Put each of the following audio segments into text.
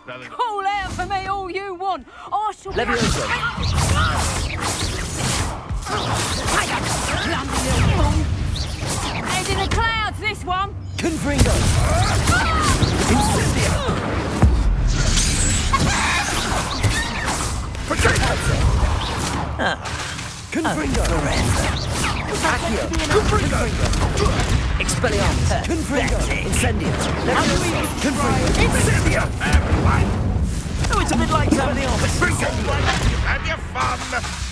Call out for me all you want. I shall be... Leviosa. Clumsy little fool. Head in the clouds, this one. Confringo. Incendio. Protagonist. Confringo. Accio. Confringo. Expelliarmus. Confringo. Incendio. Confringo. Incendio. Oh, it's a bit like Expelliarmus. Have your fun!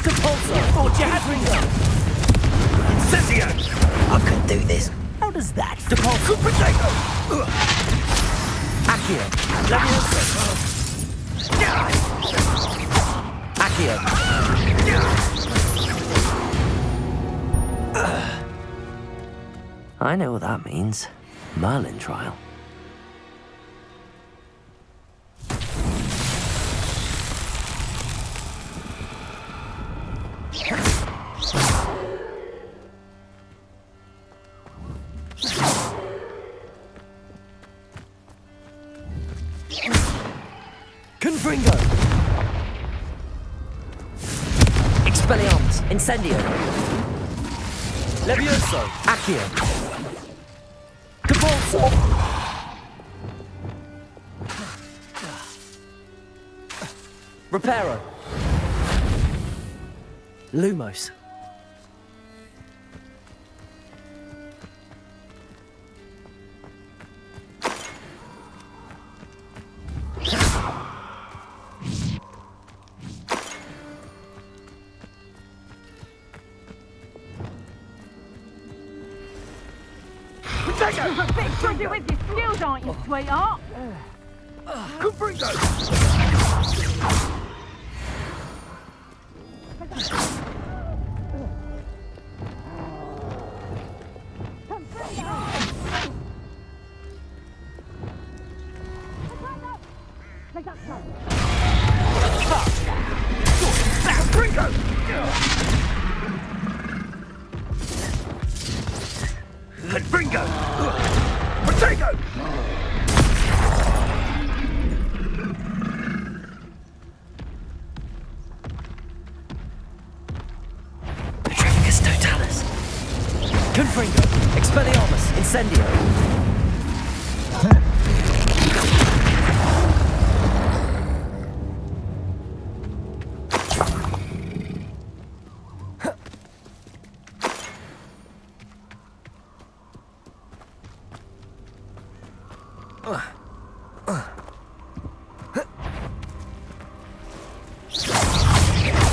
Compulso. Confringo. Incendio! I could do this. How does that? Depulso. Potato. Accio. Leviosa. Accio. I know what that means. Merlin trial. Confringo. Expelliarmus. Incendio. Levioso. Accio. Compulso. Reparo. Lumos. You're a bit tricky with your skills, aren't you, sweetheart? Confringo! Confringo! Potato! Petrificus totalis. Confringo. Expelliarmus. Incendio.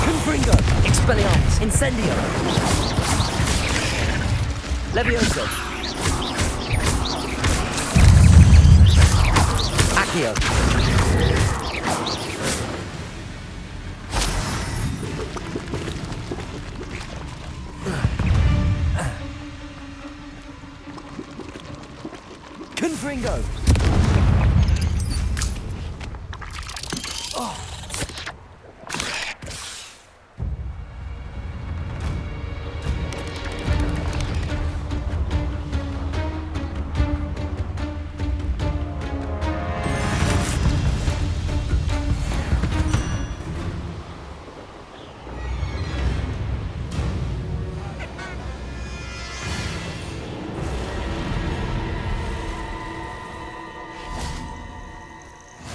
Confringo. Expelliarmus. Incendio. Levioso. Accio. Confringo.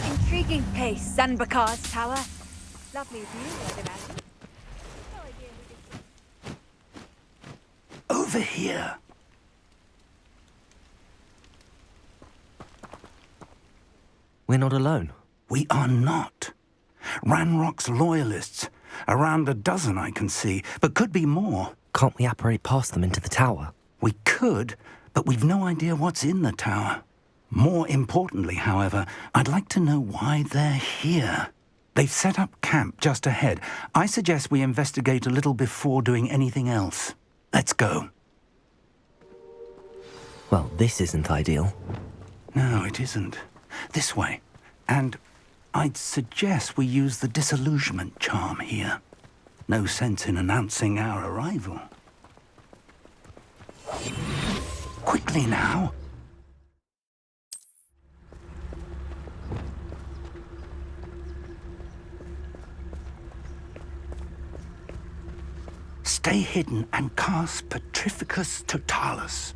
Intriguing place, Zanbakar's tower. Lovely view, I'd imagine. No idea who this is. Over here. We're not alone. We are not. Ranrock's loyalists. Around a dozen I can see, but could be more. Can't we apparate past them into the tower? We could, but we've no idea what's in the tower. More importantly, however, I'd like to know why they're here. They've set up camp just ahead. I suggest we investigate a little before doing anything else. Let's go. Well, this isn't ideal. No, it isn't. This way. And I'd suggest we use the disillusionment charm here. No sense in announcing our arrival. Quickly now. stay hidden and cast Petrificus Totalis.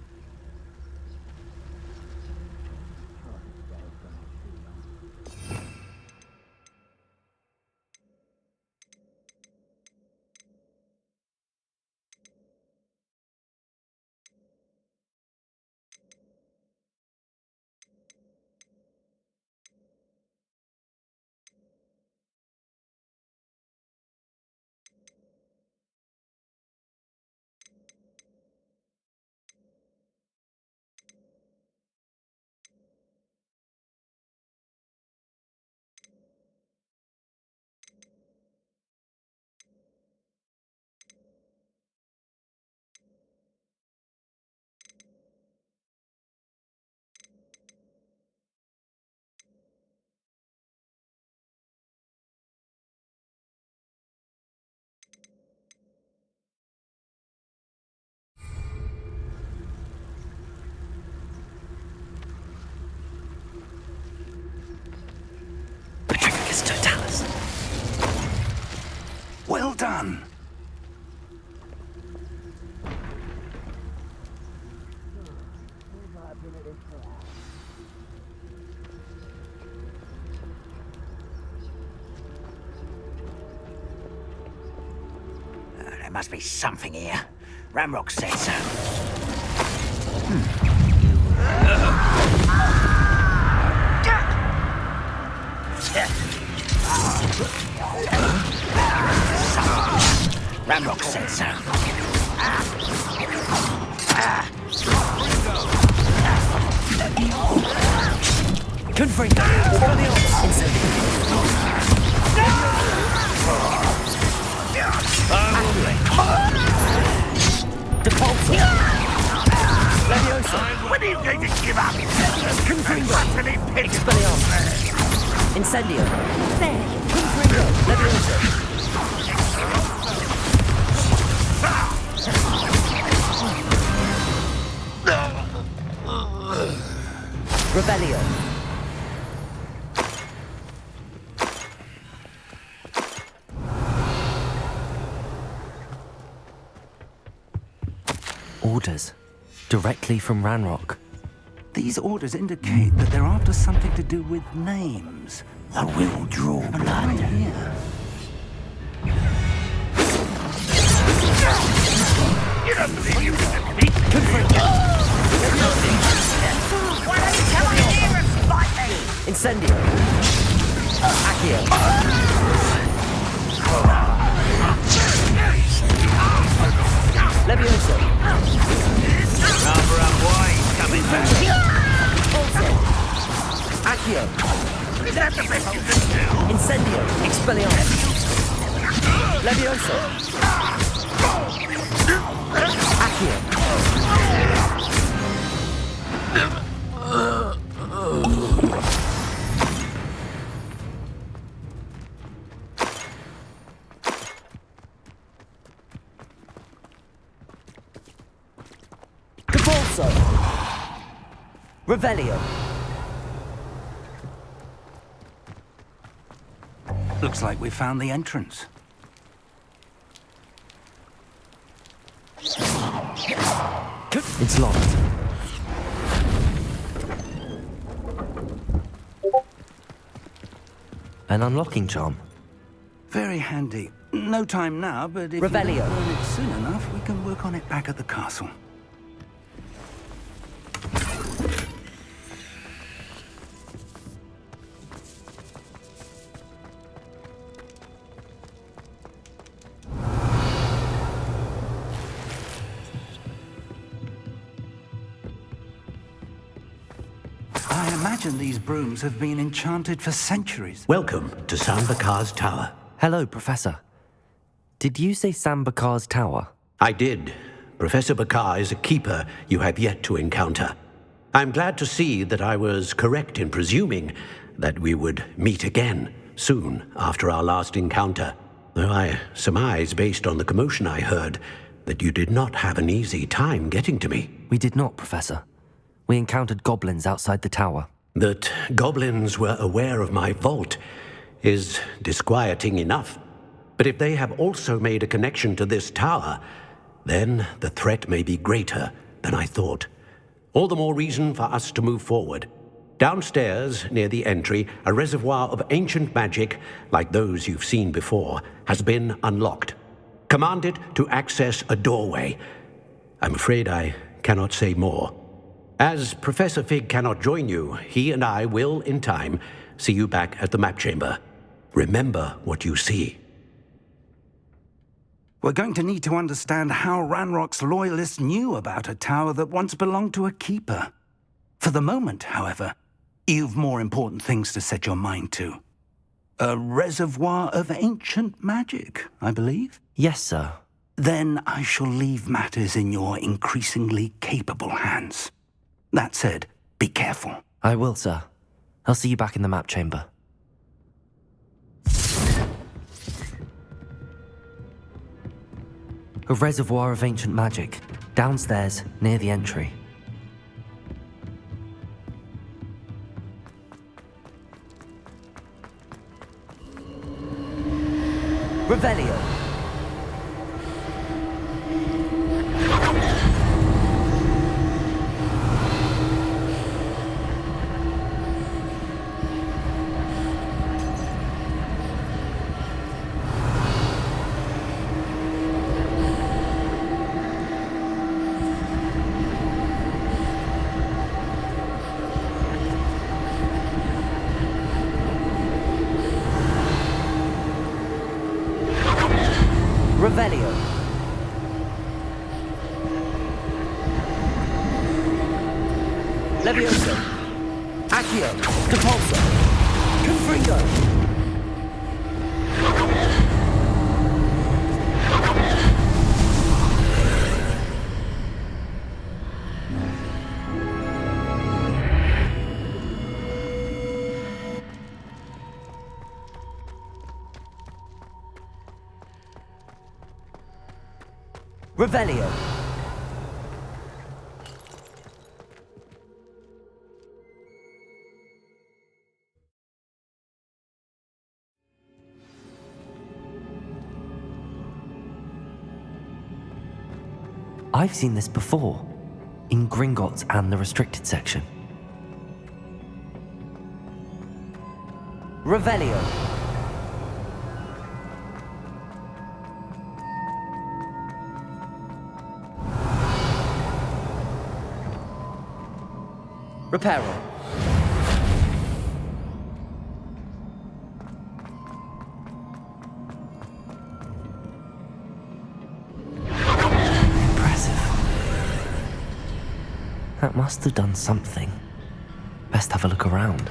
Petrificus Totalis. Well done. There must be something here. Ramrock said so. Ramrock said so. Confringo. Depulso. Leviosa. When are you going to give up? Confringo. Expelliarmus. Incendio. There. Confringo. Leviosa. Revelio. Orders. Directly from Ranrock. These orders indicate that they're after something to do with names. I will draw And right here. You don't believe you can defeat me? Why don't you come over here and fight me? Incendio. Accio. Leviosa. Number up wide, coming back. Also. Accio. Is that the best you can do? Incendio. Expelliarmus. Leviosa. Accio. Depulso. Revelio. Looks like we found the entrance. It's locked. An unlocking charm. Very handy. No time now, but if Revelio. we don't learn it soon enough, we can work on it back at the castle. I imagine these brooms have been enchanted for centuries. Welcome to Sambakar's Tower. Hello, Professor. Did you say Sambakar's Tower? I did. Professor Bakar is a keeper you have yet to encounter. I'm glad to see that I was correct in presuming that we would meet again soon after our last encounter, though I surmise, based on the commotion I heard, that you did not have an easy time getting to me. We did not, Professor. We encountered goblins outside the tower. That goblins were aware of my vault is disquieting enough. But if they have also made a connection to this tower, then the threat may be greater than I thought. All the more reason for us to move forward. Downstairs, near the entry, a reservoir of ancient magic, like those you've seen before, has been unlocked. Command it to access a doorway. I'm afraid I cannot say more. As Professor Fig cannot join you, he and I will, in time, see you back at the map chamber. Remember what you see. We're going to need to understand how Ranrock's loyalists knew about a tower that once belonged to a keeper. For the moment, however, you've more important things to set your mind to. A reservoir of ancient magic, I believe? Yes, sir. Then I shall leave matters in your increasingly capable hands. That said, be careful. I will, sir. I'll see you back in the map chamber. A reservoir of ancient magic, downstairs, near the entry. Revelio! Revelio. Levioso. Accio. Compulso. Confringo. Revelio. I've seen this before, in Gringotts and the restricted section. Revelio. Reparo. Impressive. That must have done something. Best have a look around.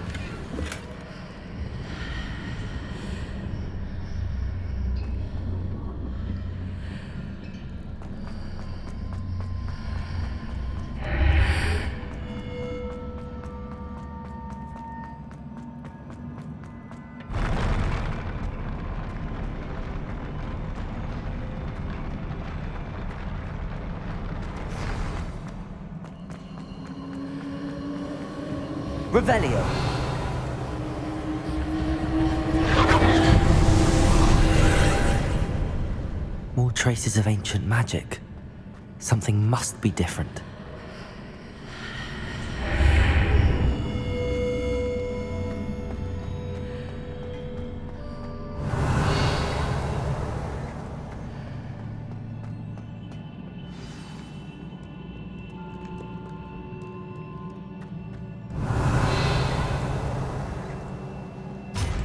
Revelio. More traces of ancient magic. Something must be different.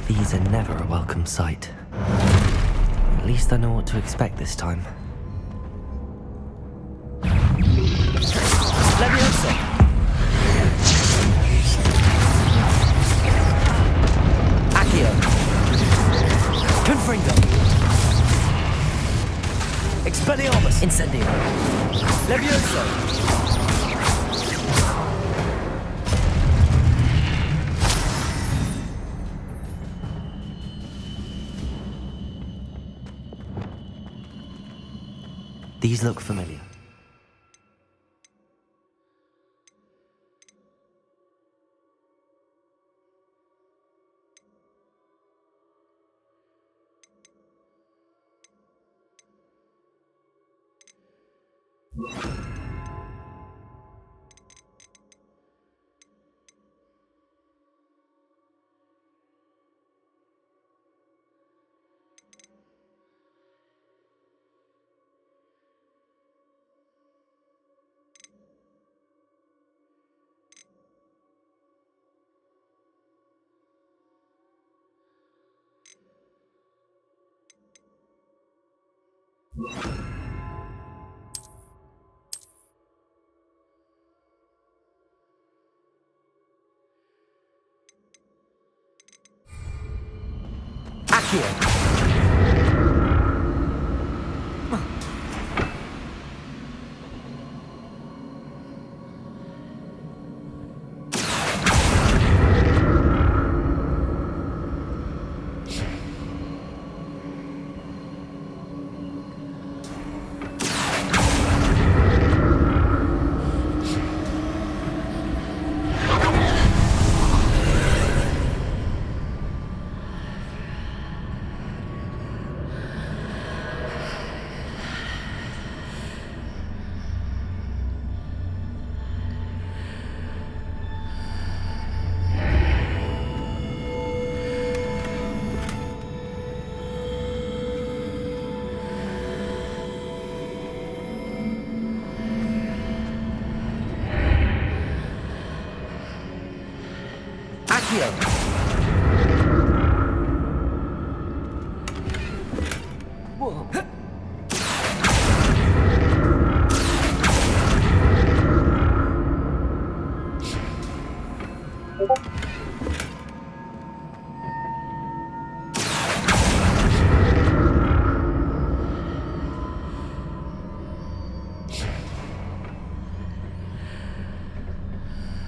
These are never a welcome sight. At least I know what to expect this time. Levioso! Accio! Confringo! Expelliarmus! Incendio! Levioso! These look familiar.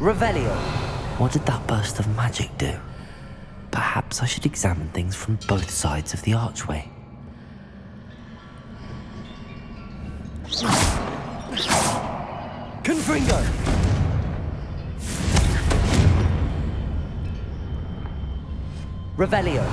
Revelio. What did that burst of magic do? Perhaps I should examine things from both sides of the archway. Confringo! Revelio.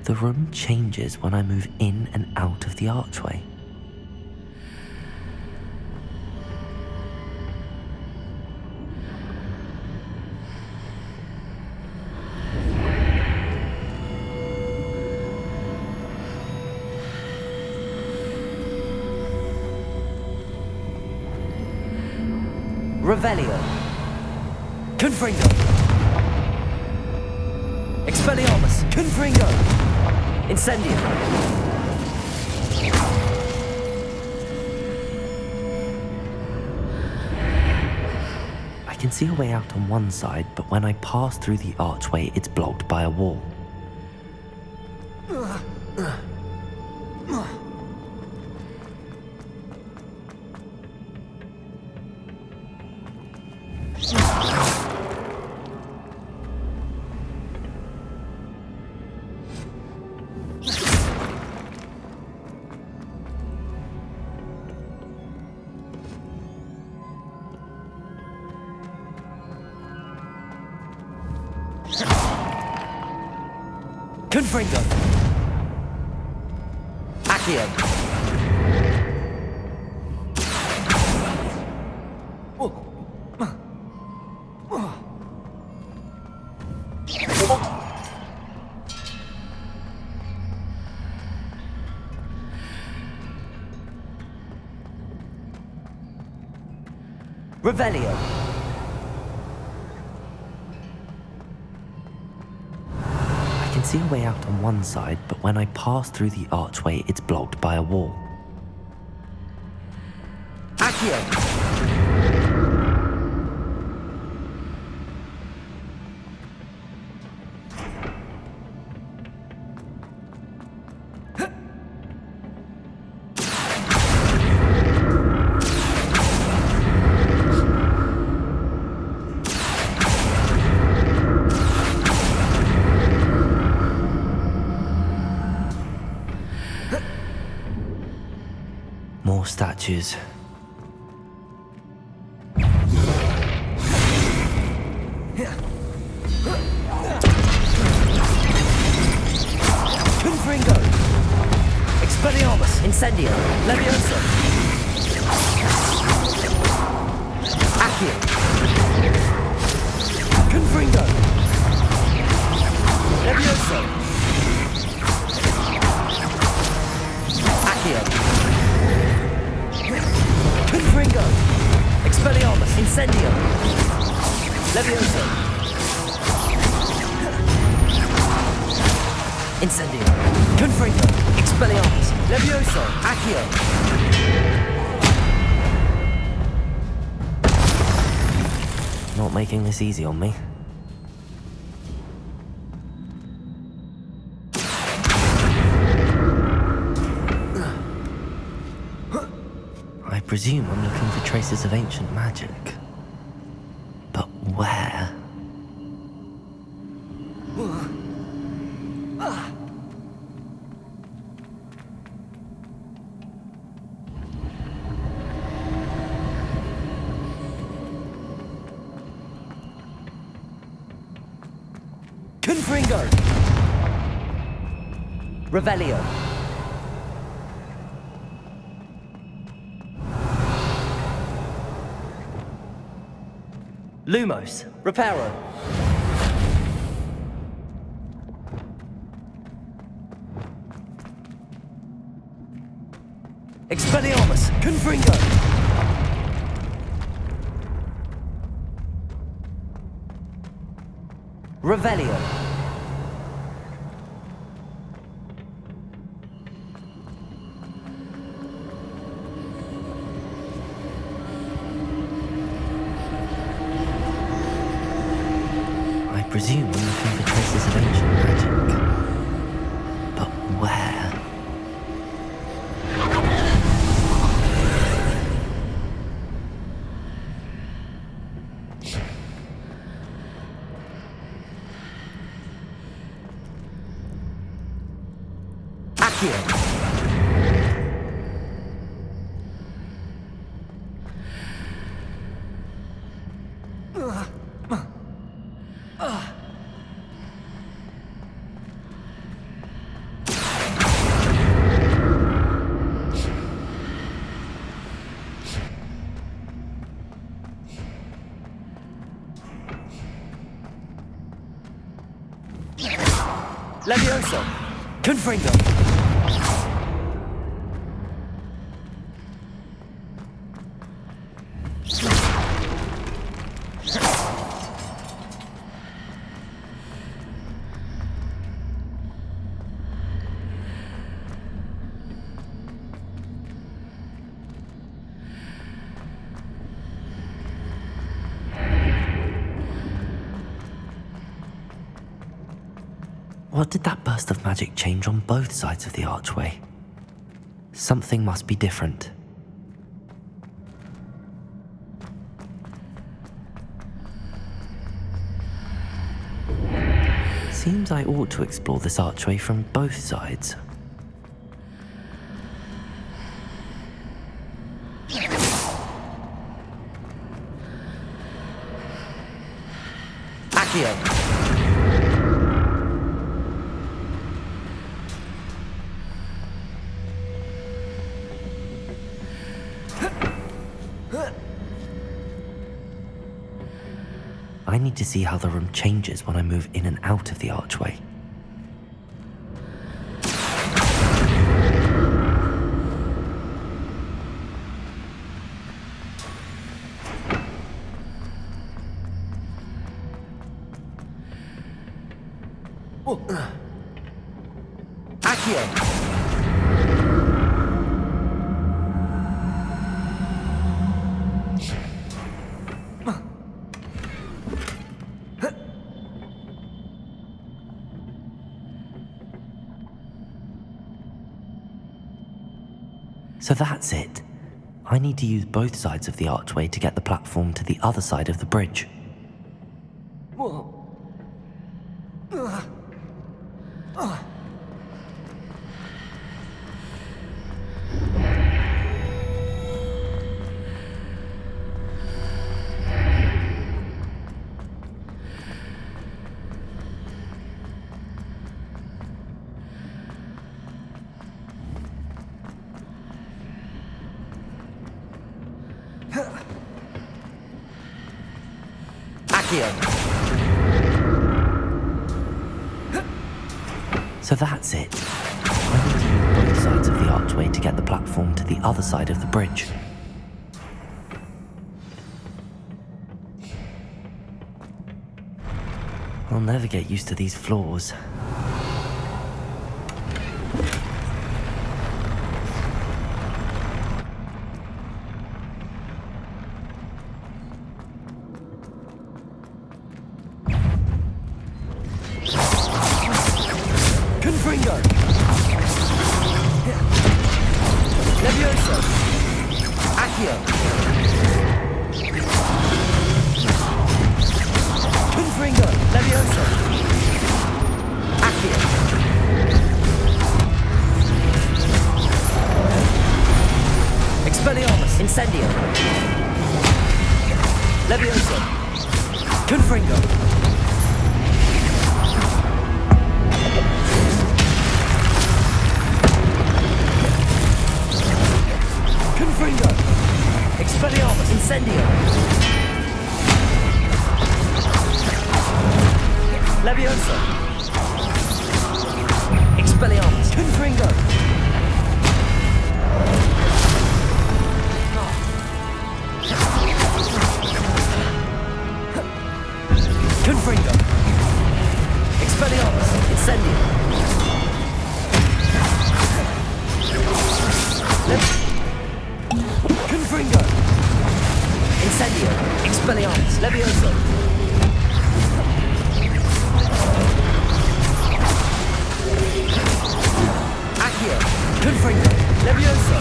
The room changes when I move in and out of the archway. Revelio. Confringo. Expelliarmus. Confringo. Incendio. I can see a way out on one side, but when I pass through the archway, it's blocked by a wall. Confringo. Accio. Revelio. I can see a way out on one side, but when I pass through the archway, it's blocked by a wall. Accio. More statues. Confringo. Expelliarmus. Incendio. Levioso. Accio. Confringo. Incendio! Levioso! Incendio! Confringo! Expelliarmus! Levioso! Accio! Not making this easy on me. I presume I'm looking for traces of ancient magic. But where? Confringo! Revelio! Lumos, Reparo. Expelliarmus, Confringo. Revelio. I presume I'm looking for traces of ancient magic. But where? Accio! Levioso! Confringo! What did that burst of magic change on both sides of the archway? Something must be different. Seems I ought to explore this archway from both sides. Accio! I need to see how the room changes when I move in and out of the archway. Accio! So that's it. I need to use both sides of the archway to get the platform to the other side of the bridge. So that's it. I need to use both sides of the archway to get the platform to the other side of the bridge. I'll never get used to these floors. Confringo! Levioso! Accio! Confringo! Levioso! Accio! Expelliarmus! Incendio! Levioso! Confringo! Confringo! Expelliarmus! Incendio! Levioso! Expelliarmus! Confringo! Confringo! Expelliarmus! Incendio! Confringo! Incendio! Expelliarmus! Levioso! Accio! Confringo! Levioso!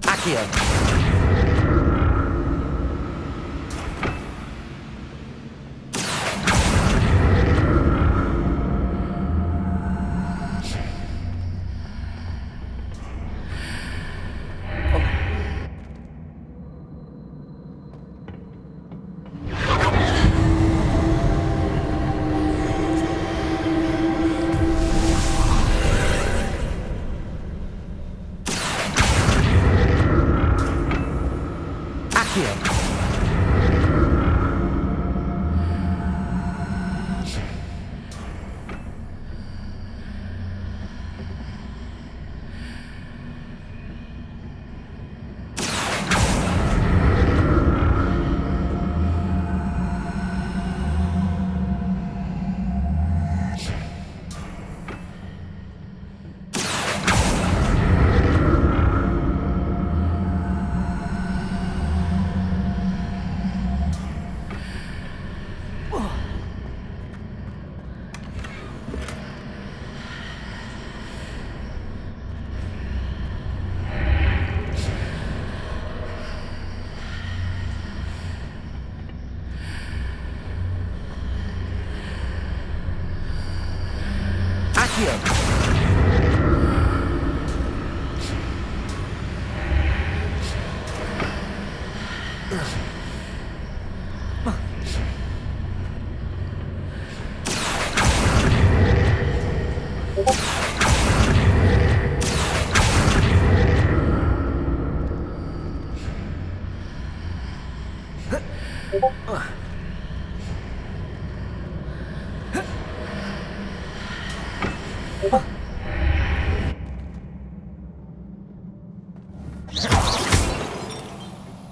Accio! Accio!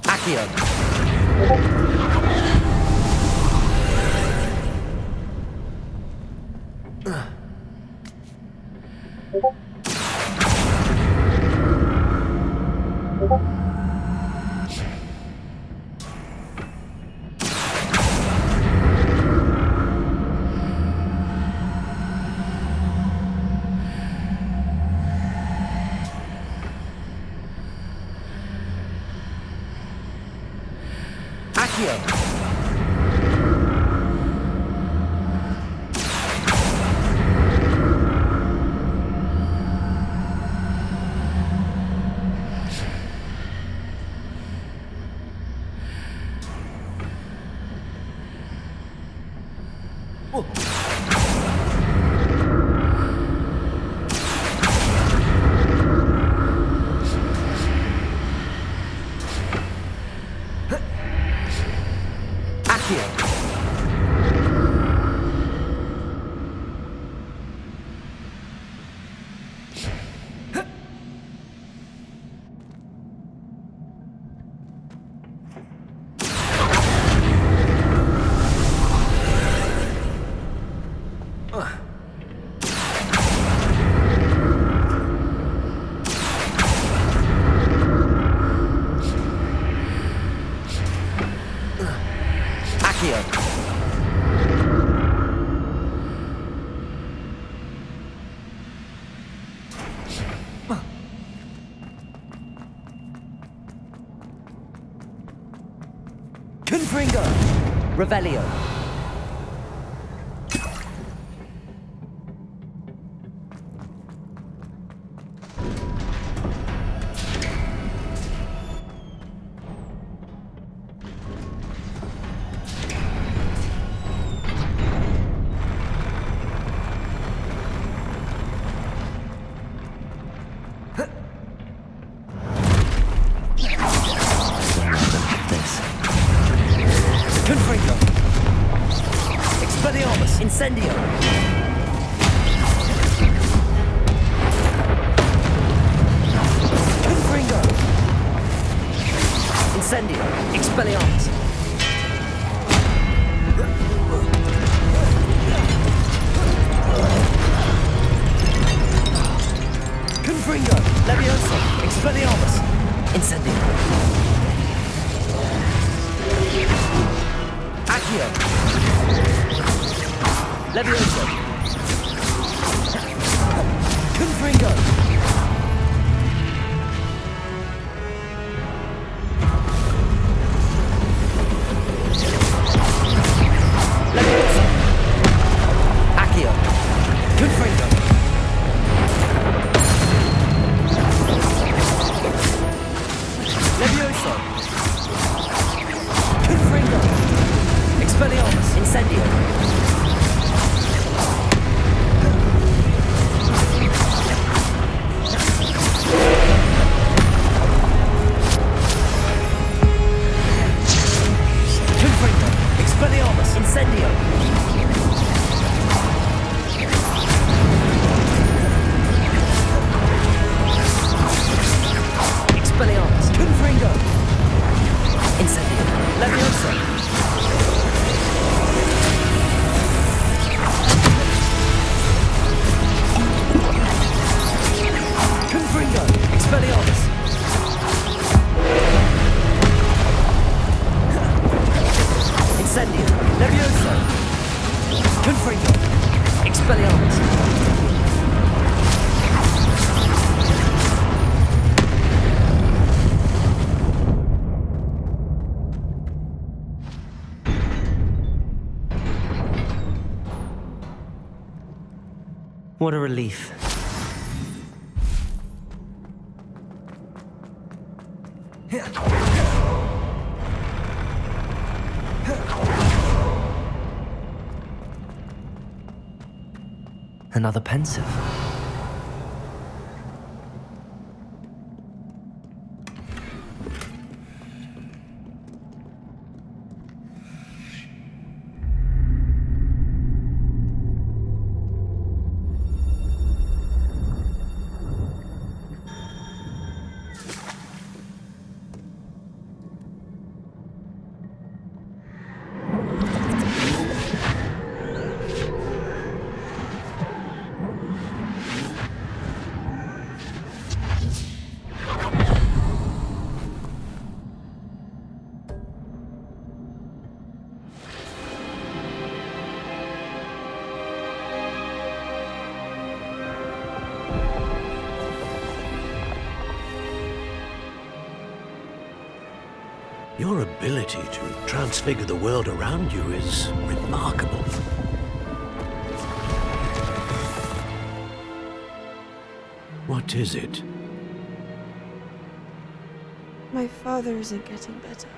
Accio! Accio! Accio! Confringo. Revelio. Confringo. Expelliarmus. Incendio. Confringo. Incendio. Expelliarmus. Confringo. Levioso. Expelliarmus. Incendio. Accio. Levioso. Confringo. Levioso. Accio. Confringo. Levioso. Confringo. Expelliarmus. Incendio. Confringo. Expelliarmus. Incendio. Expelliarmus. Confringo. Incendio. Levioso. Confringo. Expelliarmus. Incendio. Levioso. Confringo. Expelliarmus. What a relief. Another pensive. Your ability to transfigure the world around you is remarkable. What is it? My father isn't getting better.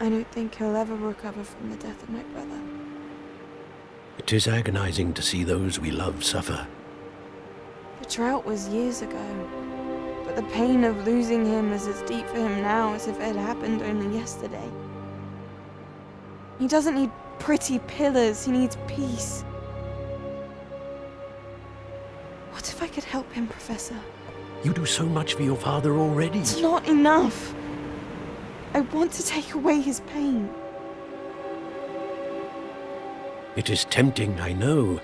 I don't think he'll ever recover from the death of my brother. It is agonizing to see those we love suffer. The drought was years ago, but the pain of losing him is as deep for him now as if it had happened only yesterday. He doesn't need pretty pillars, he needs peace. What if I could help him, Professor? You do so much for your father already. It's not enough. I want to take away his pain. It is tempting, I know,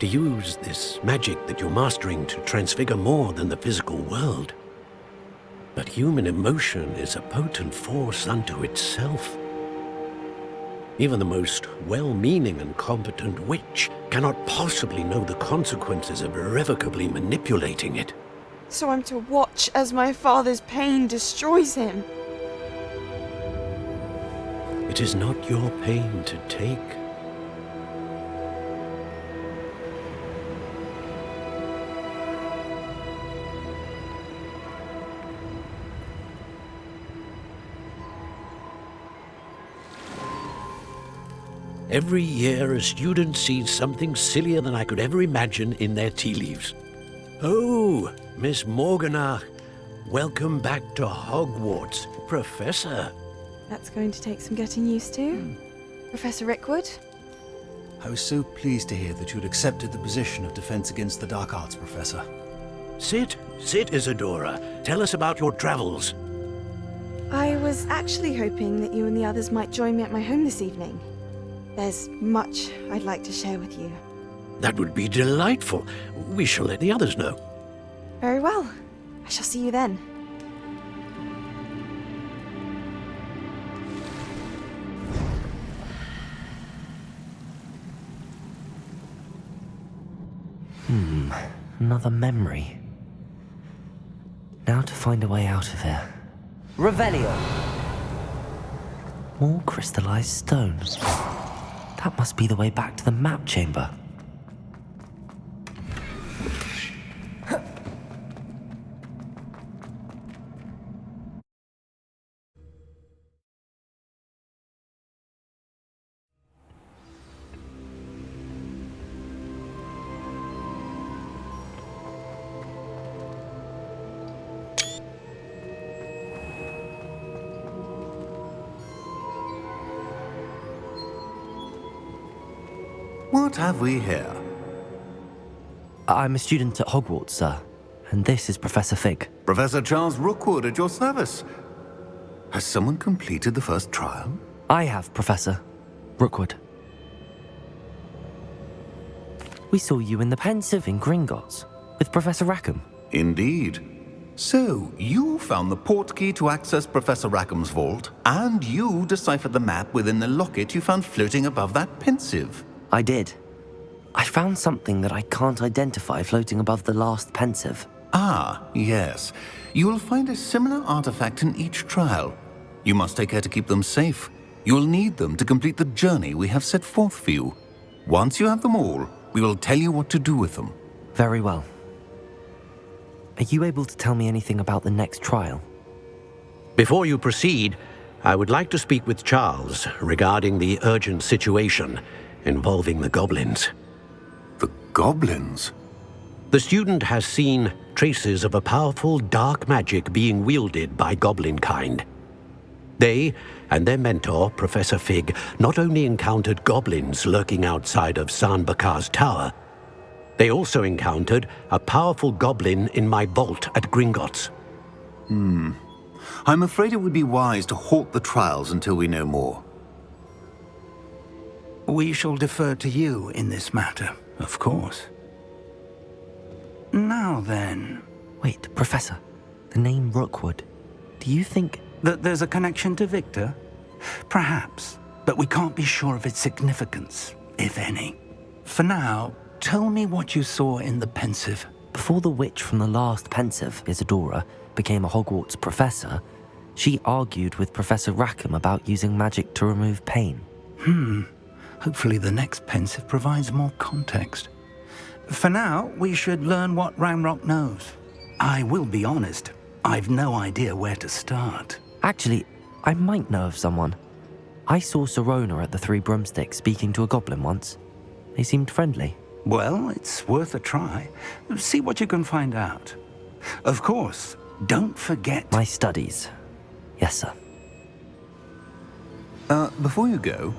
to use this magic that you're mastering to transfigure more than the physical world. But human emotion is a potent force unto itself. Even the most well-meaning and competent witch cannot possibly know the consequences of irrevocably manipulating it. So I'm to watch as my father's pain destroys him. It is not your pain to take. Every year, a student sees something sillier than I could ever imagine in their tea leaves. Oh, Miss Morganach, welcome back to Hogwarts, Professor. That's going to take some getting used to. Professor Rickwood? I was so pleased to hear that you'd accepted the position of Defense Against the Dark Arts, Professor. Sit, Isadora. Tell us about your travels. I was actually hoping that you and the others might join me at my home this evening. There's much I'd like to share with you. That would be delightful. We shall let the others know. Very well. I shall see you then. Another memory. Now to find a way out of here. Revelio! More crystallized stones. That must be the way back to the map chamber. What have we here? I'm a student at Hogwarts, sir. And this is Professor Fig. Professor Charles Rookwood at your service. Has someone completed the first trial? I have, Professor Rookwood. We saw you in the Pensive in Gringotts with Professor Rackham. Indeed. So, you found the portkey to access Professor Rackham's vault, and you deciphered the map within the locket you found floating above that Pensive. I did. I found something that I can't identify floating above the last Pensive. Ah, yes. You will find a similar artifact in each trial. You must take care to keep them safe. You will need them to complete the journey we have set forth for you. Once you have them all, we will tell you what to do with them. Very well. Are you able to tell me anything about the next trial? Before you proceed, I would like to speak with Charles regarding the urgent situation involving the goblins. The goblins? The student has seen traces of a powerful dark magic being wielded by goblin kind. They and their mentor, Professor Fig, not only encountered goblins lurking outside of Sanbakar's tower, they also encountered a powerful goblin in my vault at Gringotts. I'm afraid it would be wise to halt the trials until we know more. We shall defer to you in this matter, of course. Now then... Wait, Professor. The name Rookwood. Do you think... that there's a connection to Victor? Perhaps, but we can't be sure of its significance, if any. For now, tell me what you saw in the Pensive. Before the witch from the last Pensive, Isadora, became a Hogwarts professor, she argued with Professor Rackham about using magic to remove pain. Hopefully the next Pensive provides more context. For now, we should learn what Ranrock knows. I will be honest, I've no idea where to start. Actually, I might know of someone. I saw Serona at the Three Broomsticks speaking to a goblin once. They seemed friendly. Well, it's worth a try. See what you can find out. Of course, don't forget... My studies. Yes, sir. Before you go...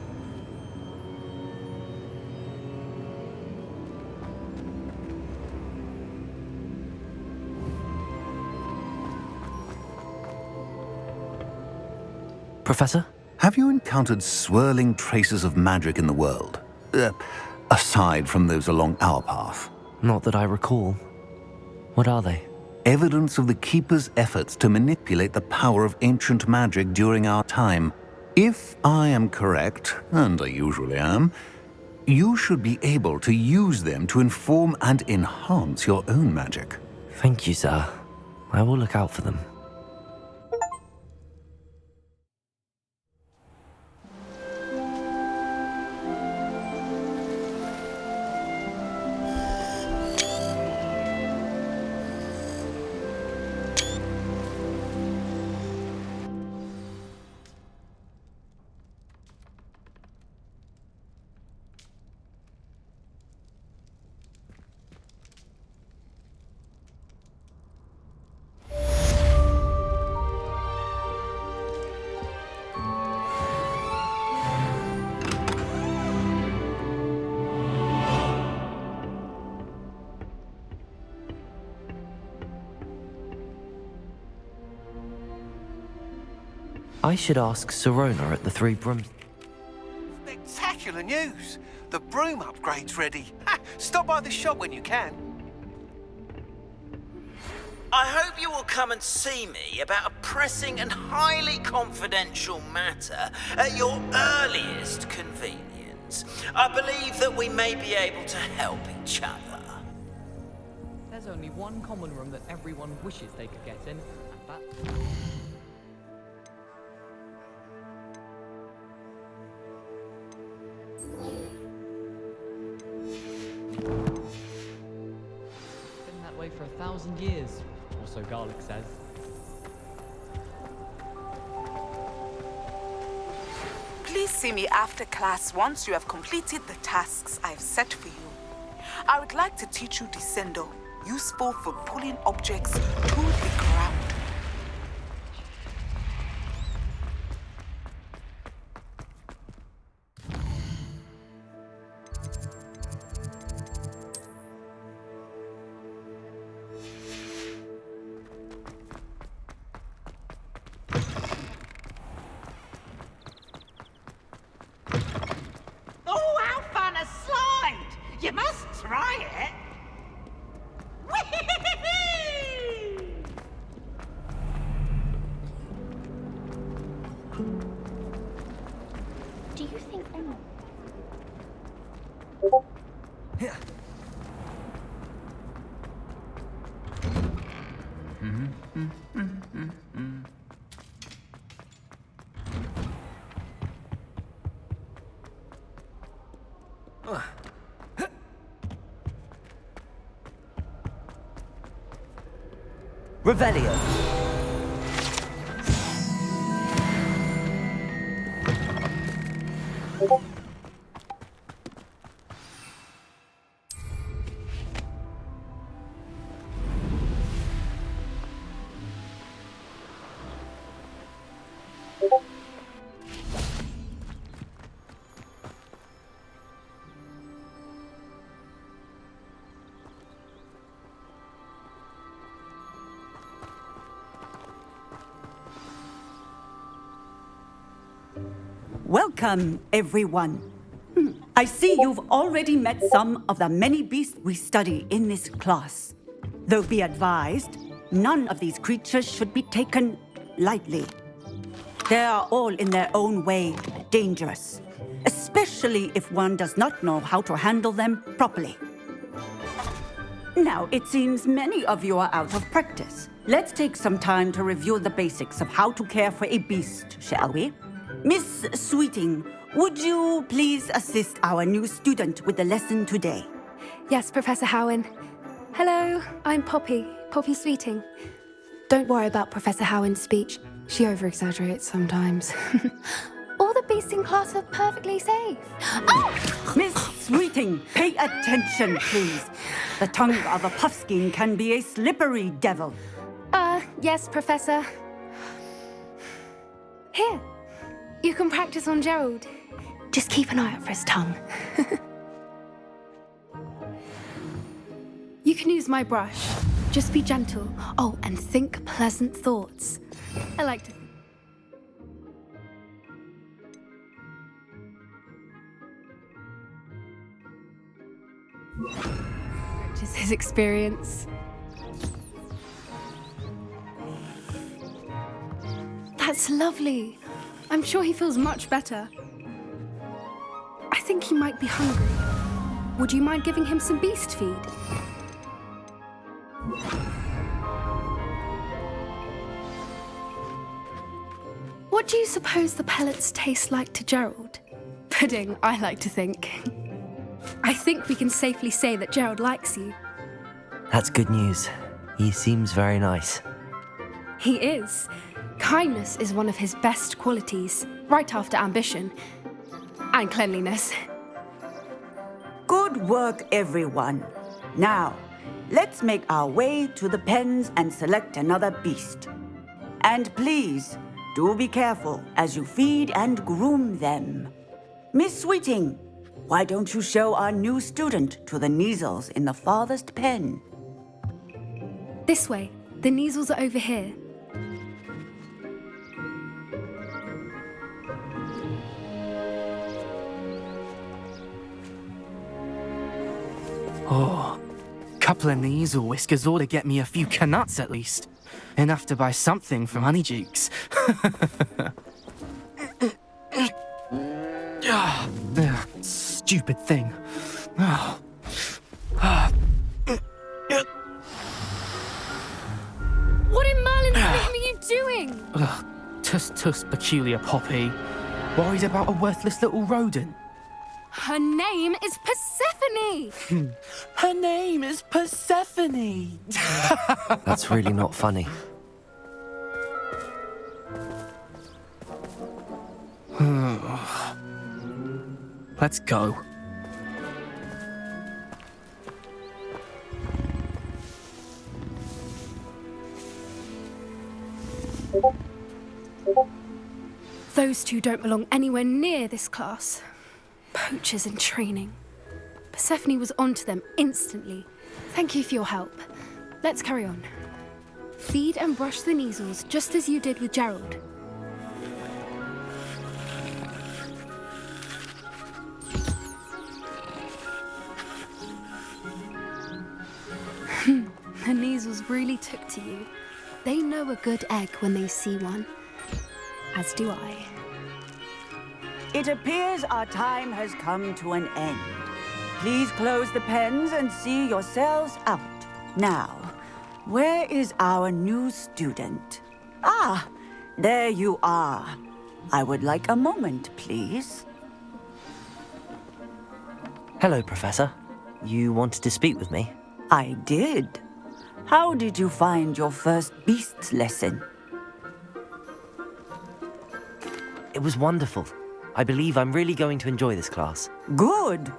Professor? Have you encountered swirling traces of magic in the world? Aside from those along our path? Not that I recall. What are they? Evidence of the Keeper's efforts to manipulate the power of ancient magic during our time. If I am correct, and I usually am, you should be able to use them to inform and enhance your own magic. Thank you, sir. I will look out for them. I should ask Sirona at the Three Brooms. Spectacular news! The broom upgrade's ready. Ha! Stop by the shop when you can. I hope you will come and see me about a pressing and highly confidential matter at your earliest convenience. I believe that we may be able to help each other. There's only one common room that everyone wishes they could get in, and that's... Been that way for 1,000 years, or so Garlic says. Please see me after class once you have completed the tasks I've set for you. I would like to teach you Descendo, useful for pulling objects to the ground. Oh, how fun a slide! You must try it! Whee! Do you think I'm... Revelio. Welcome, everyone. I see you've already met some of the many beasts we study in this class. Though be advised, none of these creatures should be taken lightly. They are all in their own way dangerous, especially if one does not know how to handle them properly. Now, it seems many of you are out of practice. Let's take some time to review the basics of how to care for a beast, shall we? Miss Sweeting, would you please assist our new student with the lesson today? Yes, Professor Howen. Hello, I'm Poppy Sweeting. Don't worry about Professor Howen's speech. She over-exaggerates sometimes. All the beasts in class are perfectly safe. Oh! Miss Sweeting, pay attention, please. The tongue of a puffskein can be a slippery devil. Yes, Professor. Here, you can practice on Gerald. Just keep an eye out for his tongue. You can use my brush. Just be gentle. Oh, and think pleasant thoughts. I like to... Just his experience. That's lovely. I'm sure he feels much better. I think he might be hungry. Would you mind giving him some beast feed? What do you suppose the pellets taste like to Gerald? Pudding, I like to think. I think we can safely say that Gerald likes you. That's good news. He seems very nice. He is. Kindness is one of his best qualities, right after ambition. And cleanliness. Good work, everyone. Now, let's make our way to the pens and select another beast. And please, do be careful as you feed and groom them. Miss Sweeting, why don't you show our new student to the Neasels in the farthest pen? This way. The Neasels are over here. Couple of Neasel whiskers ought to get me a few canuts at least. Enough to buy something from Honeydukes. Stupid thing. What in Merlin's name are you doing? Tuss, peculiar Poppy. Worried about a worthless little rodent? Her name is Persephone! Her name is Persephone! That's really not funny. Let's go. Those two don't belong anywhere near this class. Poachers in training. Persephone was onto them instantly. Thank you for your help. Let's carry on. Feed and brush the Neasels just as you did with Gerald. The Neasels really took to you. They know a good egg when they see one. As do I. It appears our time has come to an end. Please close the pens and see yourselves out. Now, where is our new student? Ah, there you are. I would like a moment, please. Hello, Professor. You wanted to speak with me? I did. How did you find your first beasts lesson? It was wonderful. I believe I'm really going to enjoy this class. Good.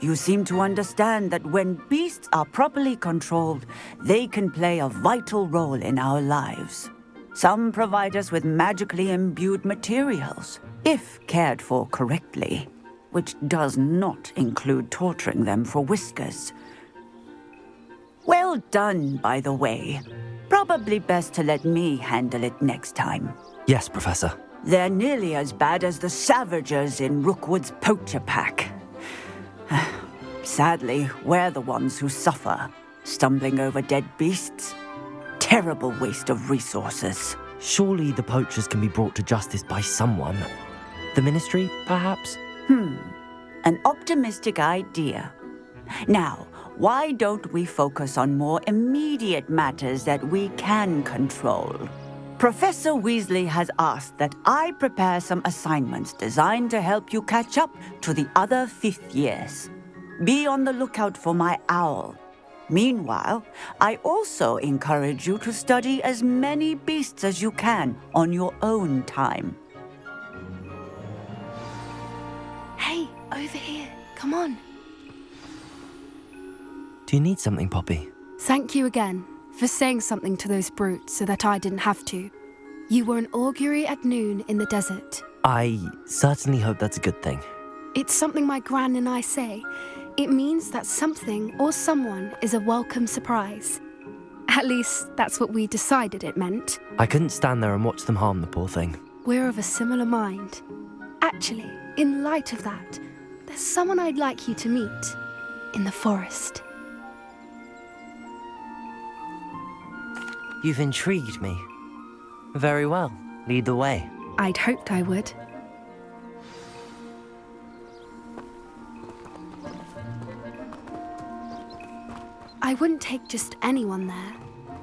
You seem to understand that when beasts are properly controlled, they can play a vital role in our lives. Some provide us with magically imbued materials, if cared for correctly, which does not include torturing them for whiskers. Well done, by the way. Probably best to let me handle it next time. Yes, Professor. They're nearly as bad as the Savagers in Rookwood's poacher pack. Sadly, we're the ones who suffer, stumbling over dead beasts. Terrible waste of resources. Surely the poachers can be brought to justice by someone. The Ministry, perhaps? An optimistic idea. Now, why don't we focus on more immediate matters that we can control? Professor Weasley has asked that I prepare some assignments designed to help you catch up to the other fifth years. Be on the lookout for my owl. Meanwhile, I also encourage you to study as many beasts as you can on your own time. Hey, over here. Come on. Do you need something, Poppy? Thank you again for saying something to those brutes so that I didn't have to. You were an augury at noon in the desert. I certainly hope that's a good thing. It's something my gran and I say. It means that something or someone is a welcome surprise. At least, that's what we decided it meant. I couldn't stand there and watch them harm the poor thing. We're of a similar mind. Actually, in light of that, there's someone I'd like you to meet. In the forest. You've intrigued me. Very well. Lead the way. I'd hoped I would. I wouldn't take just anyone there.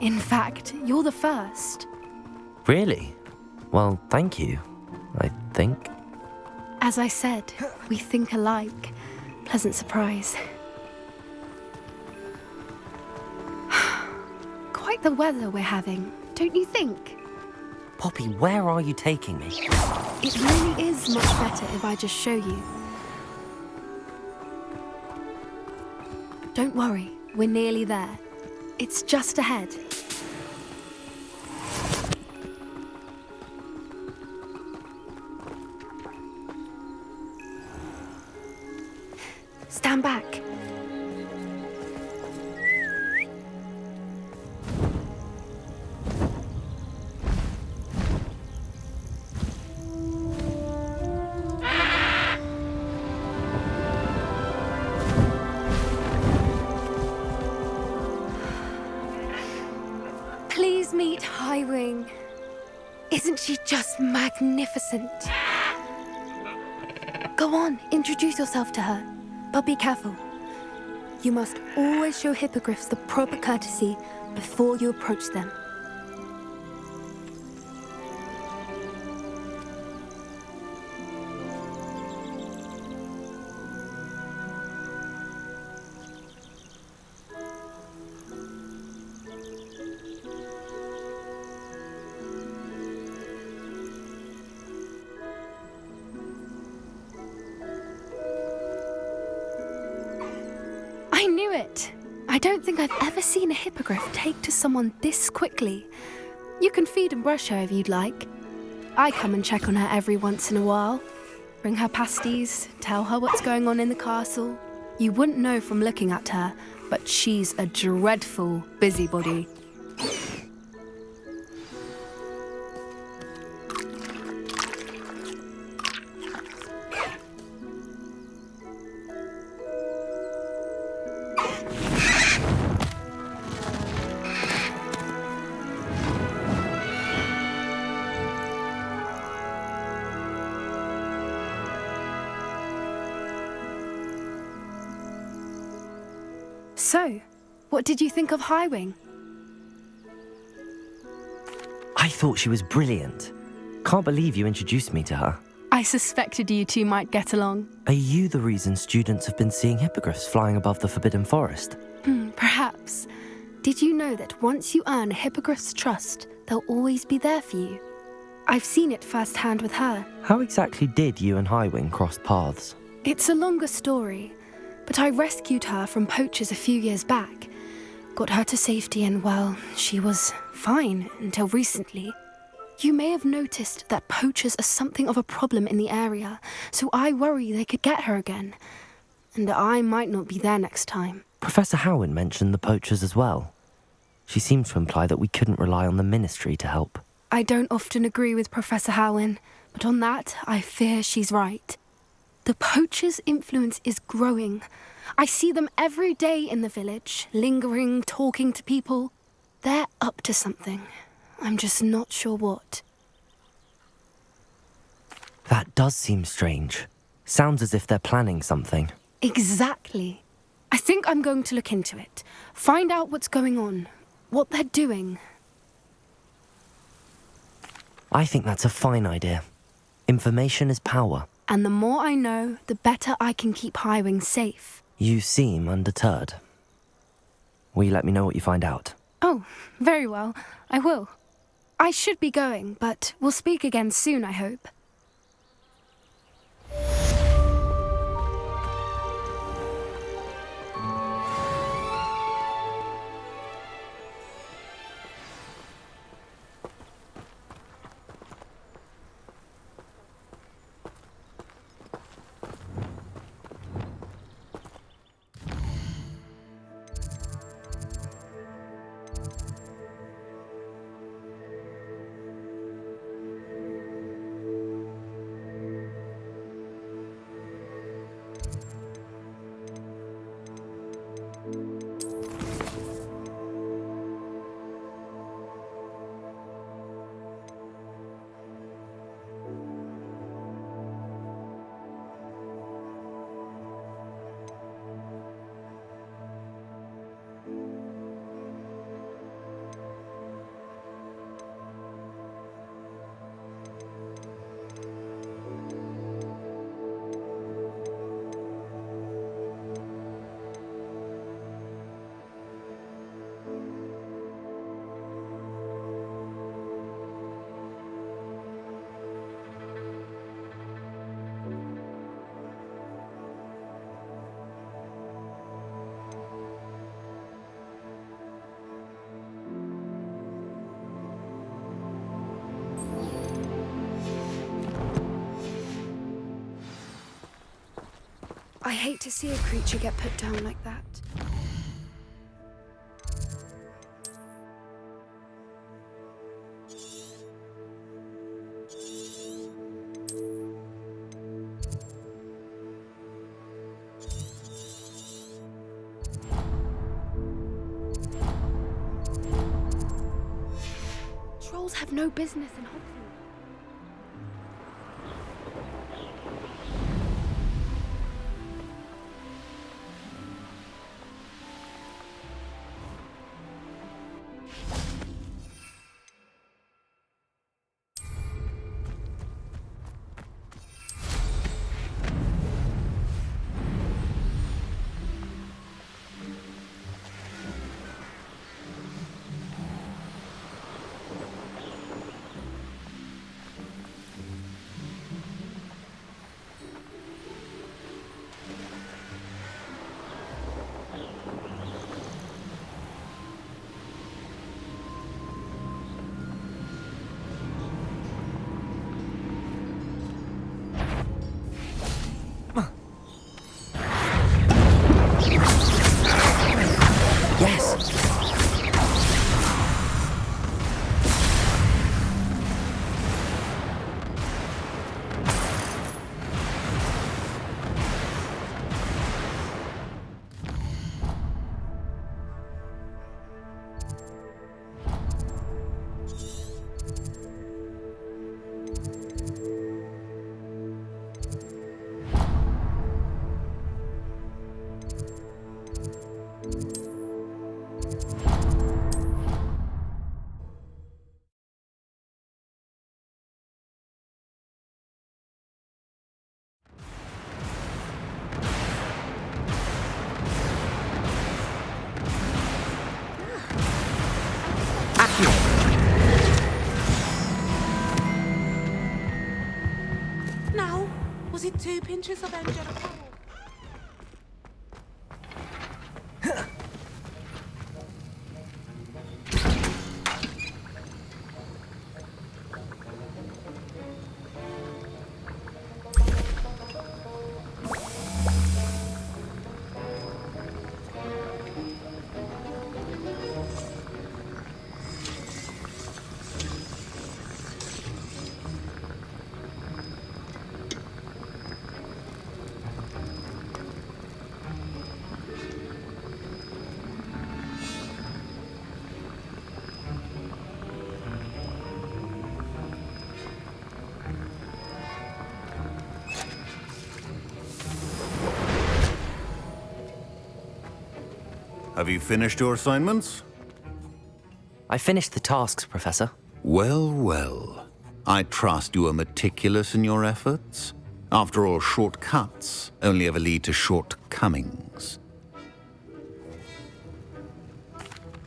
In fact, you're the first. Really? Well, thank you, I think. As I said, we think alike. Pleasant surprise. Quite the weather we're having, don't you think? Poppy, where are you taking me? It really is much better if I just show you. Don't worry, we're nearly there. It's just ahead. Stand back. Meet Highwing. Isn't she just magnificent? Go on, introduce yourself to her. But be careful. You must always show hippogriffs the proper courtesy before you approach them. I knew it! I don't think I've ever seen a hippogriff take to someone this quickly. You can feed and brush her if you'd like. I come and check on her every once in a while. Bring her pasties, tell her what's going on in the castle. You wouldn't know from looking at her, but she's a dreadful busybody. So, what did you think of Highwing? I thought she was brilliant. Can't believe you introduced me to her. I suspected you two might get along. Are you the reason students have been seeing hippogriffs flying above the Forbidden Forest? Perhaps. Did you know that once you earn a hippogriff's trust, they'll always be there for you? I've seen it firsthand with her. How exactly did you and Highwing cross paths? It's a longer story, but I rescued her from poachers a few years back. Got her to safety and, well, she was fine until recently. You may have noticed that poachers are something of a problem in the area, so I worry they could get her again. And I might not be there next time. Professor Howin mentioned the poachers as well. She seemed to imply that we couldn't rely on the ministry to help. I don't often agree with Professor Howin, but on that, I fear she's right. The poachers' influence is growing. I see them every day in the village, lingering, talking to people. They're up to something. I'm just not sure what. That does seem strange. Sounds as if they're planning something. Exactly. I think I'm going to look into it. Find out what's going on, what they're doing. I think that's a fine idea. Information is power. And the more I know, the better I can keep Highwing safe. You seem undeterred. Will you let me know what you find out? Oh, very well. I will. I should be going, but we'll speak again soon, I hope. I hate to see a creature get put down like that. owls have no business in Hogwarts. Now, was it 2 pinches of angelic oil? Have you finished your assignments? I finished the tasks, Professor. Well, well. I trust you are meticulous in your efforts. After all, shortcuts only ever lead to shortcomings.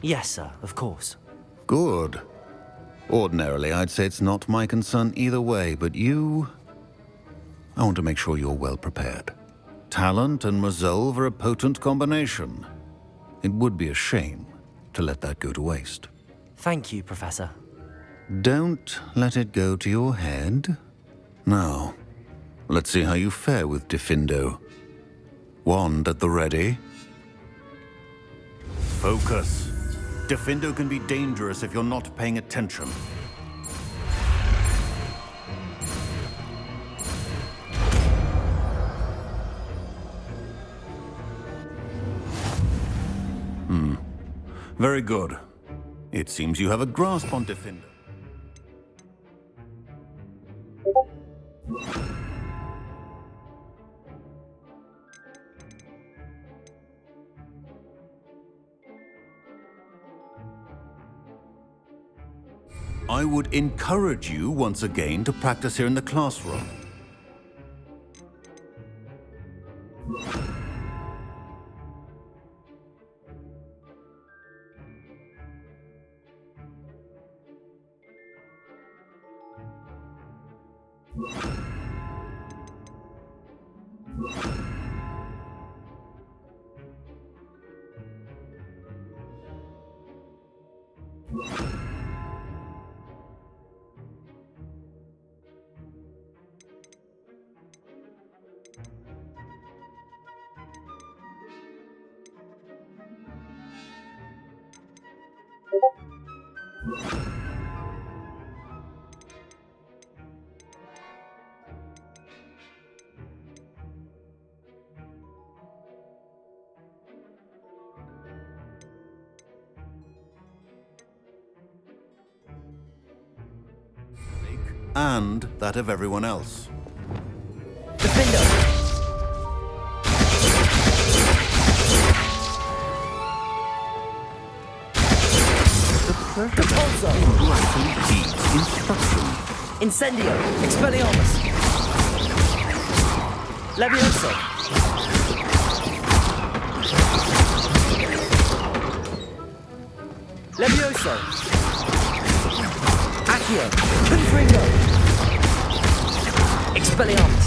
Yes, sir, of course. Good. Ordinarily, I'd say it's not my concern either way, but you... I want to make sure you're well prepared. Talent and resolve are a potent combination. It would be a shame to let that go to waste. Thank you, Professor. Don't let it go to your head. Now, let's see how you fare with Diffindo. Wand at the ready. Focus. Diffindo can be dangerous if you're not paying attention. Very good. It seems you have a grasp on Diffindo. I would encourage you once again to practice here in the classroom. and that of everyone else. Defender! Compulso! Rightfully heeds instruction. Incendio! Expelliarmus! Levioso! Levioso! Accio! Confringo! Expelliarmus!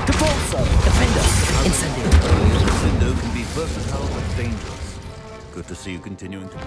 Compulso! Defender! Incendio! Defendo can be versatile but dangerous. Good to see you continuing to...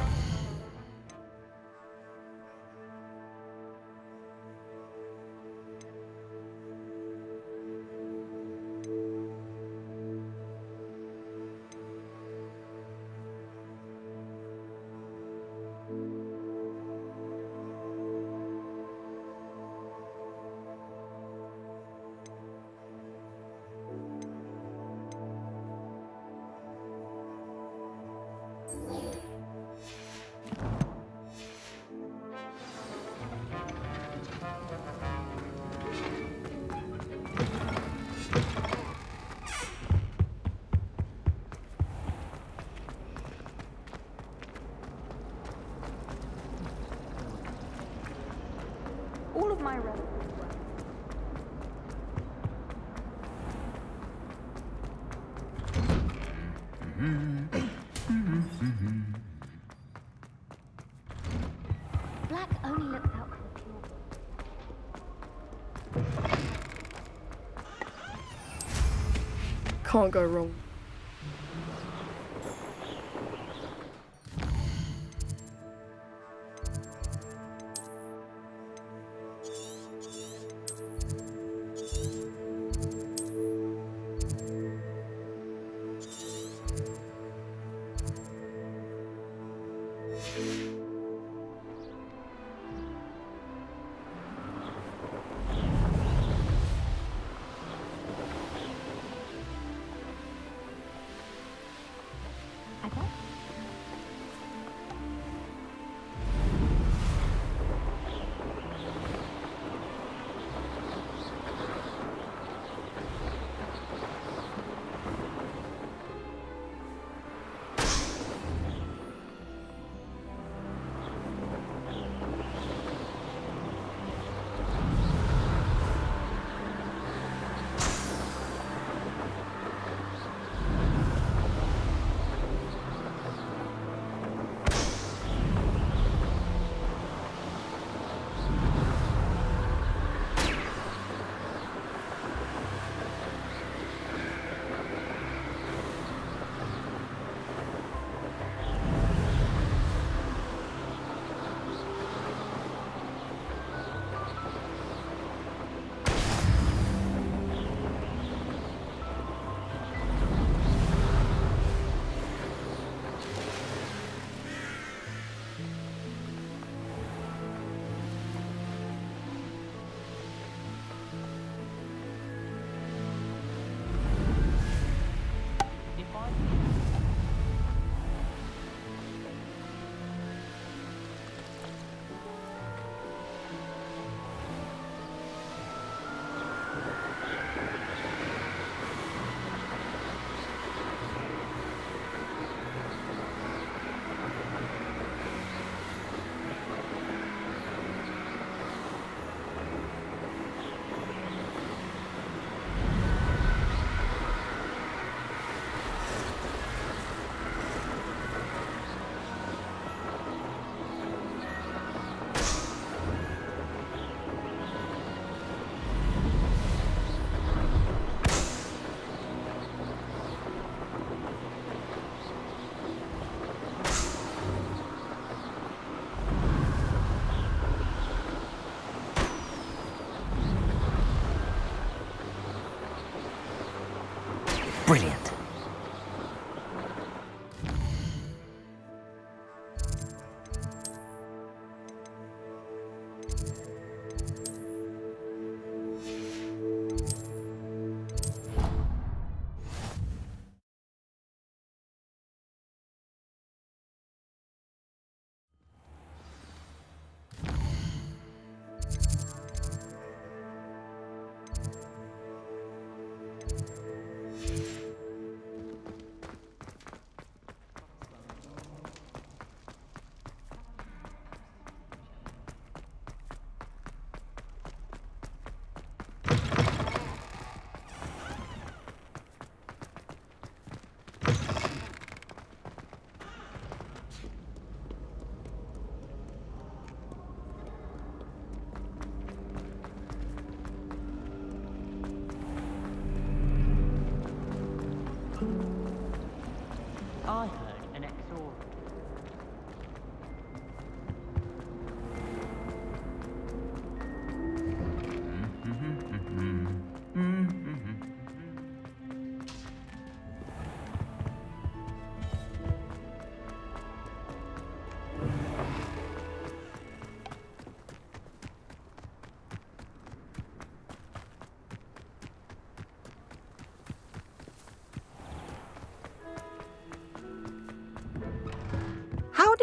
All of my relatives were. Black only looks out for the pure. Can't go wrong. Brilliant.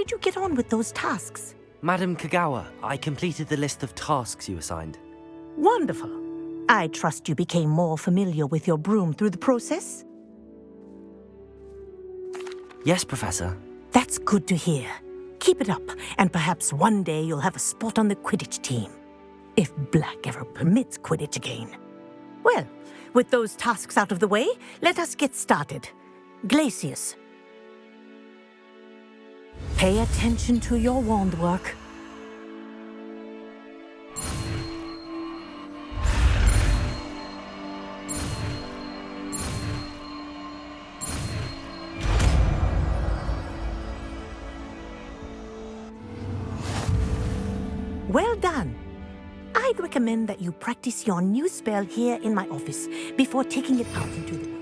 did you get on with those tasks? Madam Kagawa, I completed the list of tasks you assigned. Wonderful. I trust you became more familiar with your broom through the process? Yes, Professor. That's good to hear. Keep it up, and perhaps one day you'll have a spot on the Quidditch team. If Black ever permits Quidditch again. Well, with those tasks out of the way, let us get started. Glacius. Pay attention to your wand work. Well done. I'd recommend that you practice your new spell here in my office before taking it out into the world.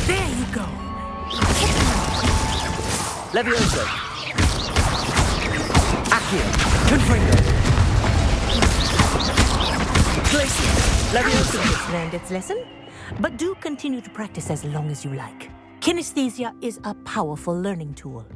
There you go. Levioso. Accio. Confringo. Glacius. Levioso. It's learned its lesson, but do continue to practice as long as you like. Kinesthesia is a powerful learning tool.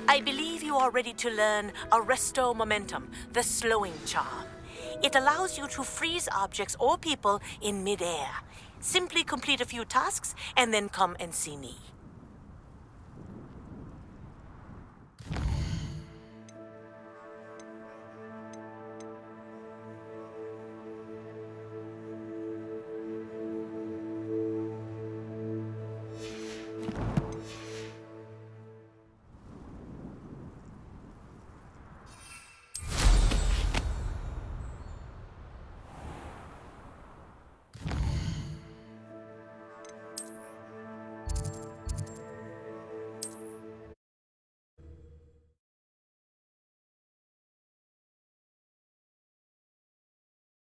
I believe you are ready to learn Arresto Momentum, the slowing charm. It allows you to freeze objects or people in midair. Simply complete a few tasks and then come and see me.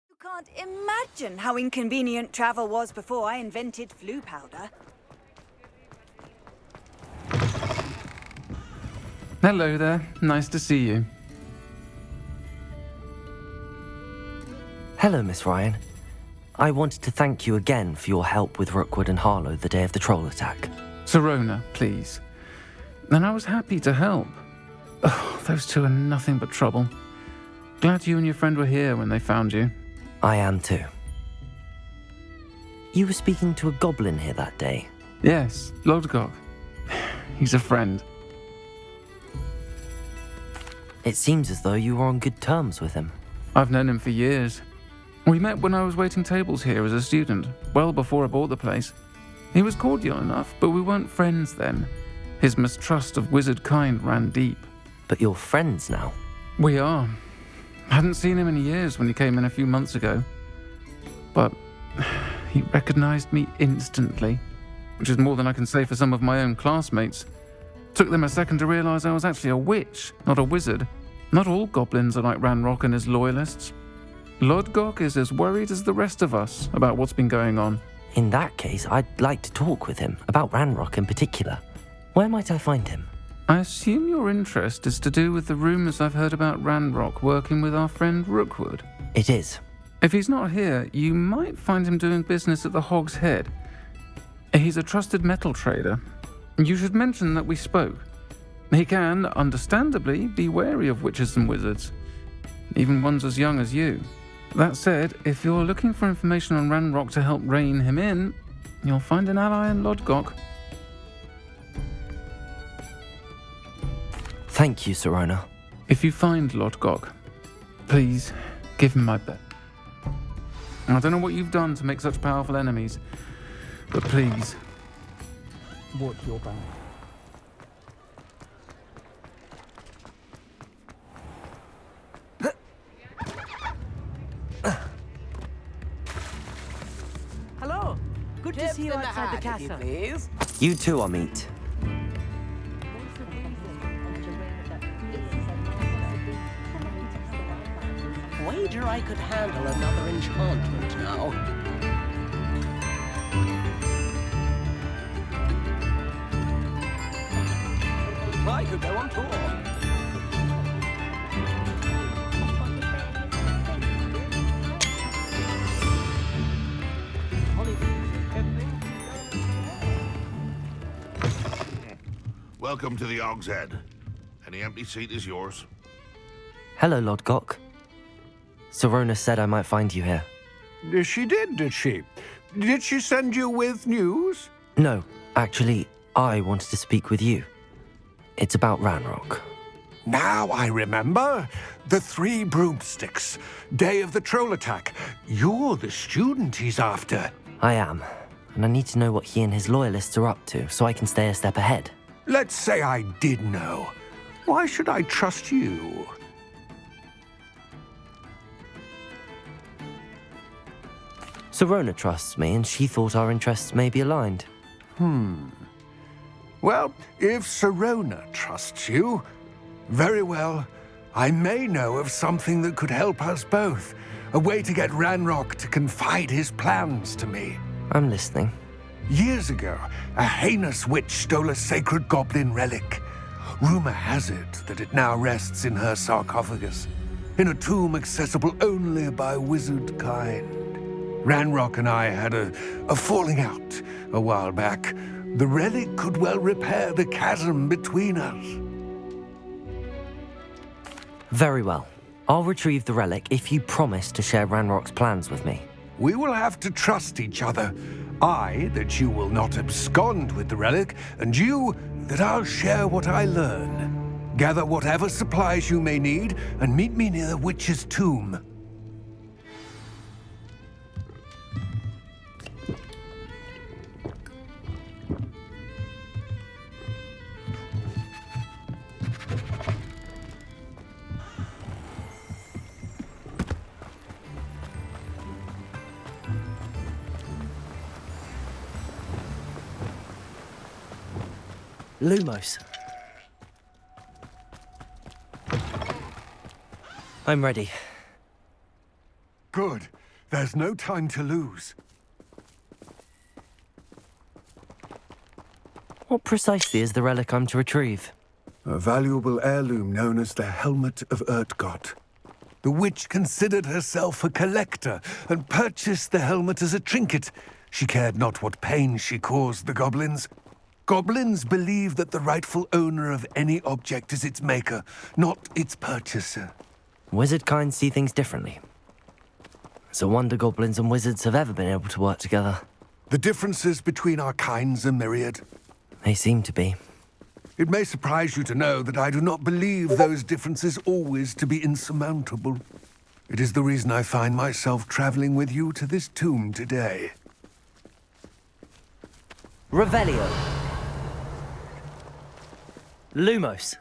You can't imagine how inconvenient travel was before I invented flu powder. Hello there. Nice to see you. Hello, Miss Ryan. I wanted to thank you again for your help with Rookwood and Harlow the day of the troll attack. Serona, please. And I was happy to help. Oh, those two are nothing but trouble. Glad you and your friend were here when they found you. I am too. You were speaking to a goblin here that day. Yes, Lodgok. He's a friend. It seems as though you were on good terms with him. I've known him for years. We met when I was waiting tables here as a student, well before I bought the place. He was cordial enough, but we weren't friends then. His mistrust of wizard kind ran deep. But you're friends now? We are. Hadn't seen him in years when he came in a few months ago. But he recognized me instantly, which is more than I can say for some of my own classmates. Took them a second to realize I was actually a witch, not a wizard. Not all goblins are like Ranrock and his loyalists. Lodgok is as worried as the rest of us about what's been going on. In that case, I'd like to talk with him, about Ranrock in particular. Where might I find him? I assume your interest is to do with the rumors I've heard about Ranrock working with our friend Rookwood. It is. If he's not here, you might find him doing business at the Hog's Head. He's a trusted metal trader. You should mention that we spoke. He can, understandably, be wary of witches and wizards, even ones as young as you. That said, if you're looking for information on Ranrock to help rein him in, you'll find an ally in Lodgok. Thank you, Sirona. If you find Lodgok, please give him my bet. I don't know what you've done to make such powerful enemies, but please, watch your back. Hello. Good to see you outside the castle. Please. You too, Amit. Wager I could handle another enchantment now. I could go on tour. Welcome to the Hog's Head. Any empty seat is yours. Hello, Lodgok. Sirona said I might find you here. She did she? Did she send you with news? No, actually, I wanted to speak with you. It's about Ranrock. Now I remember. The 3 broomsticks. Day of the troll attack. You're the student he's after. I am, and I need to know what he and his loyalists are up to so I can stay a step ahead. Let's say I did know. Why should I trust you? Sirona trusts me, and she thought our interests may be aligned. Well, if Sirona trusts you, very well. I may know of something that could help us both. A way to get Ranrock to confide his plans to me. I'm listening. Years ago, a heinous witch stole a sacred goblin relic. Rumor has it that it now rests in her sarcophagus, in a tomb accessible only by wizard kind. Ranrock and I had a falling out a while back. The relic could well repair the chasm between us. Very well. I'll retrieve the relic if you promise to share Ranrock's plans with me. We will have to trust each other. I, that you will not abscond with the relic, and you, that I'll share what I learn. Gather whatever supplies you may need, and meet me near the witch's tomb. Lumos. I'm ready. Good. There's no time to lose. What precisely is the relic I'm to retrieve? A valuable heirloom known as the Helmet of Urtgott. The witch considered herself a collector and purchased the helmet as a trinket. She cared not what pain she caused the goblins. Goblins believe that the rightful owner of any object is its maker, not its purchaser. Wizard kind see things differently. It's a wonder goblins and wizards have ever been able to work together. The differences between our kinds are myriad. They seem to be. It may surprise you to know that I do not believe those differences always to be insurmountable. It is the reason I find myself traveling with you to this tomb today. Revelio. Lumos.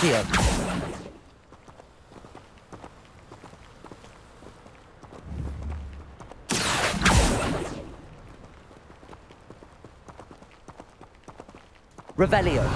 Accio. Revelio.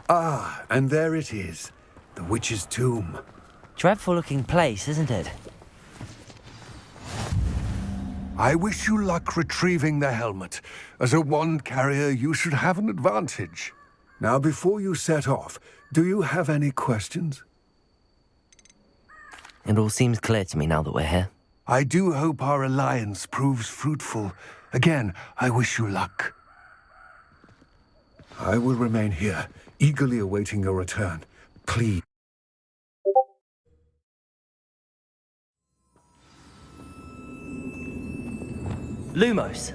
Ah, and there it is. The witch's tomb. Dreadful looking place, isn't it? I wish you luck retrieving the helmet. As a wand carrier, you should have an advantage. Now, before you set off, do you have any questions? It all seems clear to me now that we're here. I do hope our alliance proves fruitful. Again, I wish you luck. I will remain here, eagerly awaiting your return. Please. Lumos.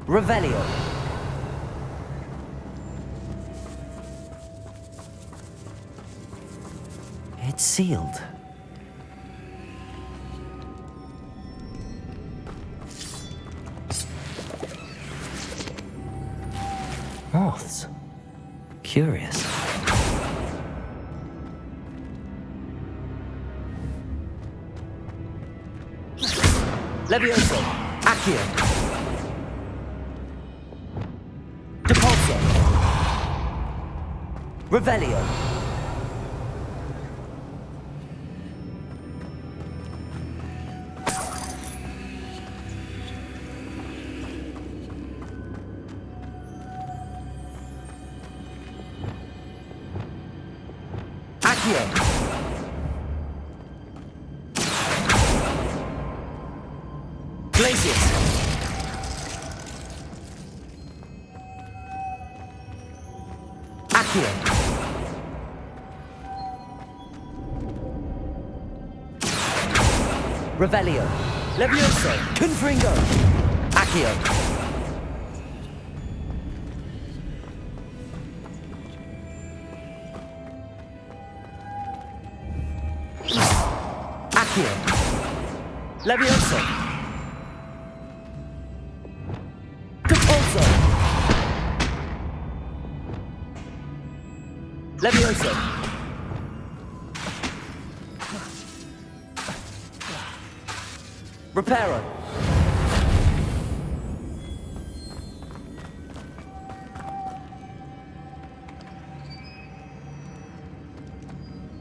Revelio. It's sealed. Moths. Curious. Levioso. Accio. Depulso. Revelio. Accio. Glacius. Accio. Revelio. Levioso. Confringo. Accio. Accio. Levioso. Depulso. Levioso. Reparo.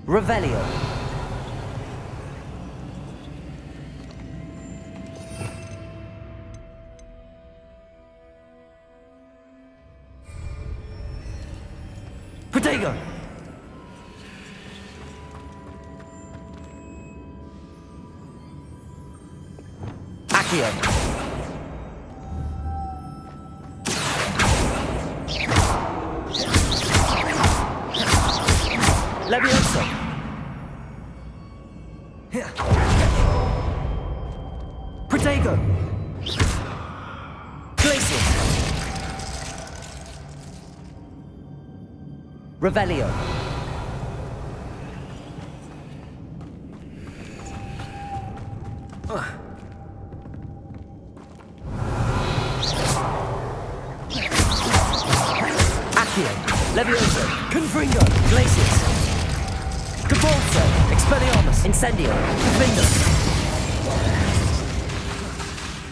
Revelio. Protego. Accio. Levioso. Protego. Glacius. Revelio. Accio. Levioso. Confringo. Glacius. Depulso. Expelliarmus. Incendio. Confringo.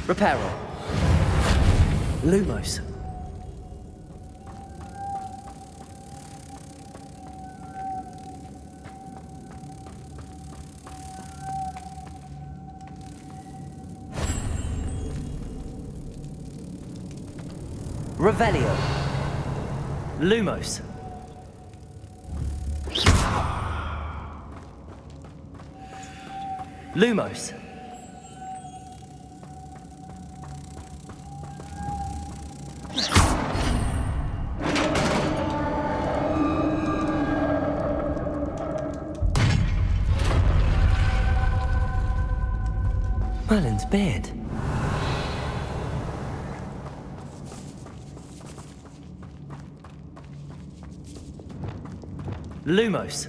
Reparo. Lumos. Revelio. Lumos. Lumos. Merlin's beard. Lumos.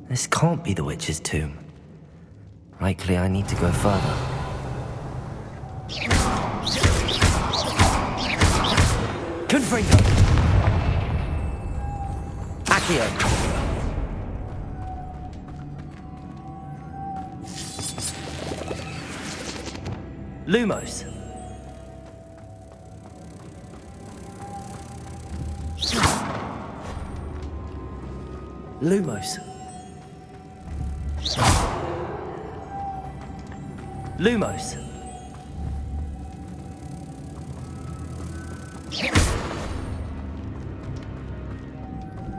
This can't be the witch's tomb. Likely I need to go further. Confringo! Accio! Lumos! Lumos! Lumos!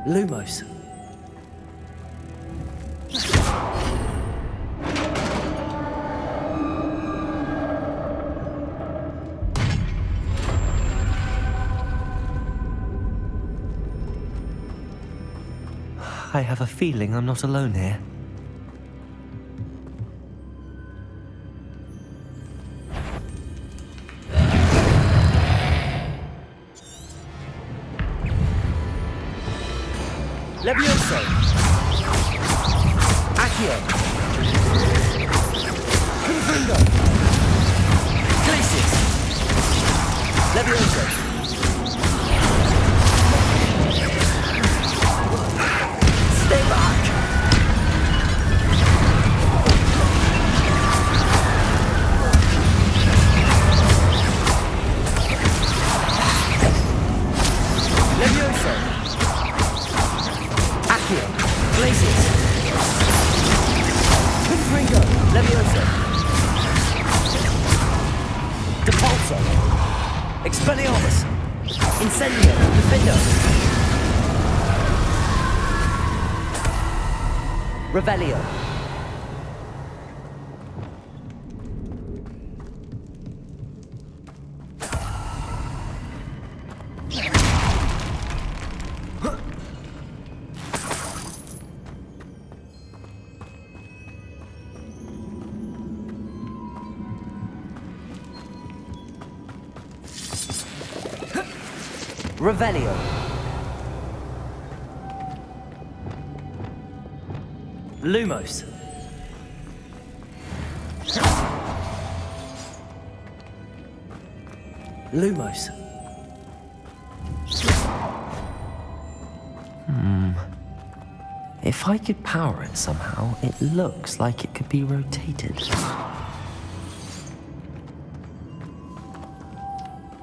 Lumos. I have a feeling I'm not alone here. Levioso! Accio! Confringo! Glacis! Levioso! Stay back! Levioso! Accio! Glacis! Confringo! Levioso! Depulso! Expelliarmus! Incendio! Defendo! Revelio! Revelio. Lumos. Lumos. If I could power it somehow, it looks like it could be rotated.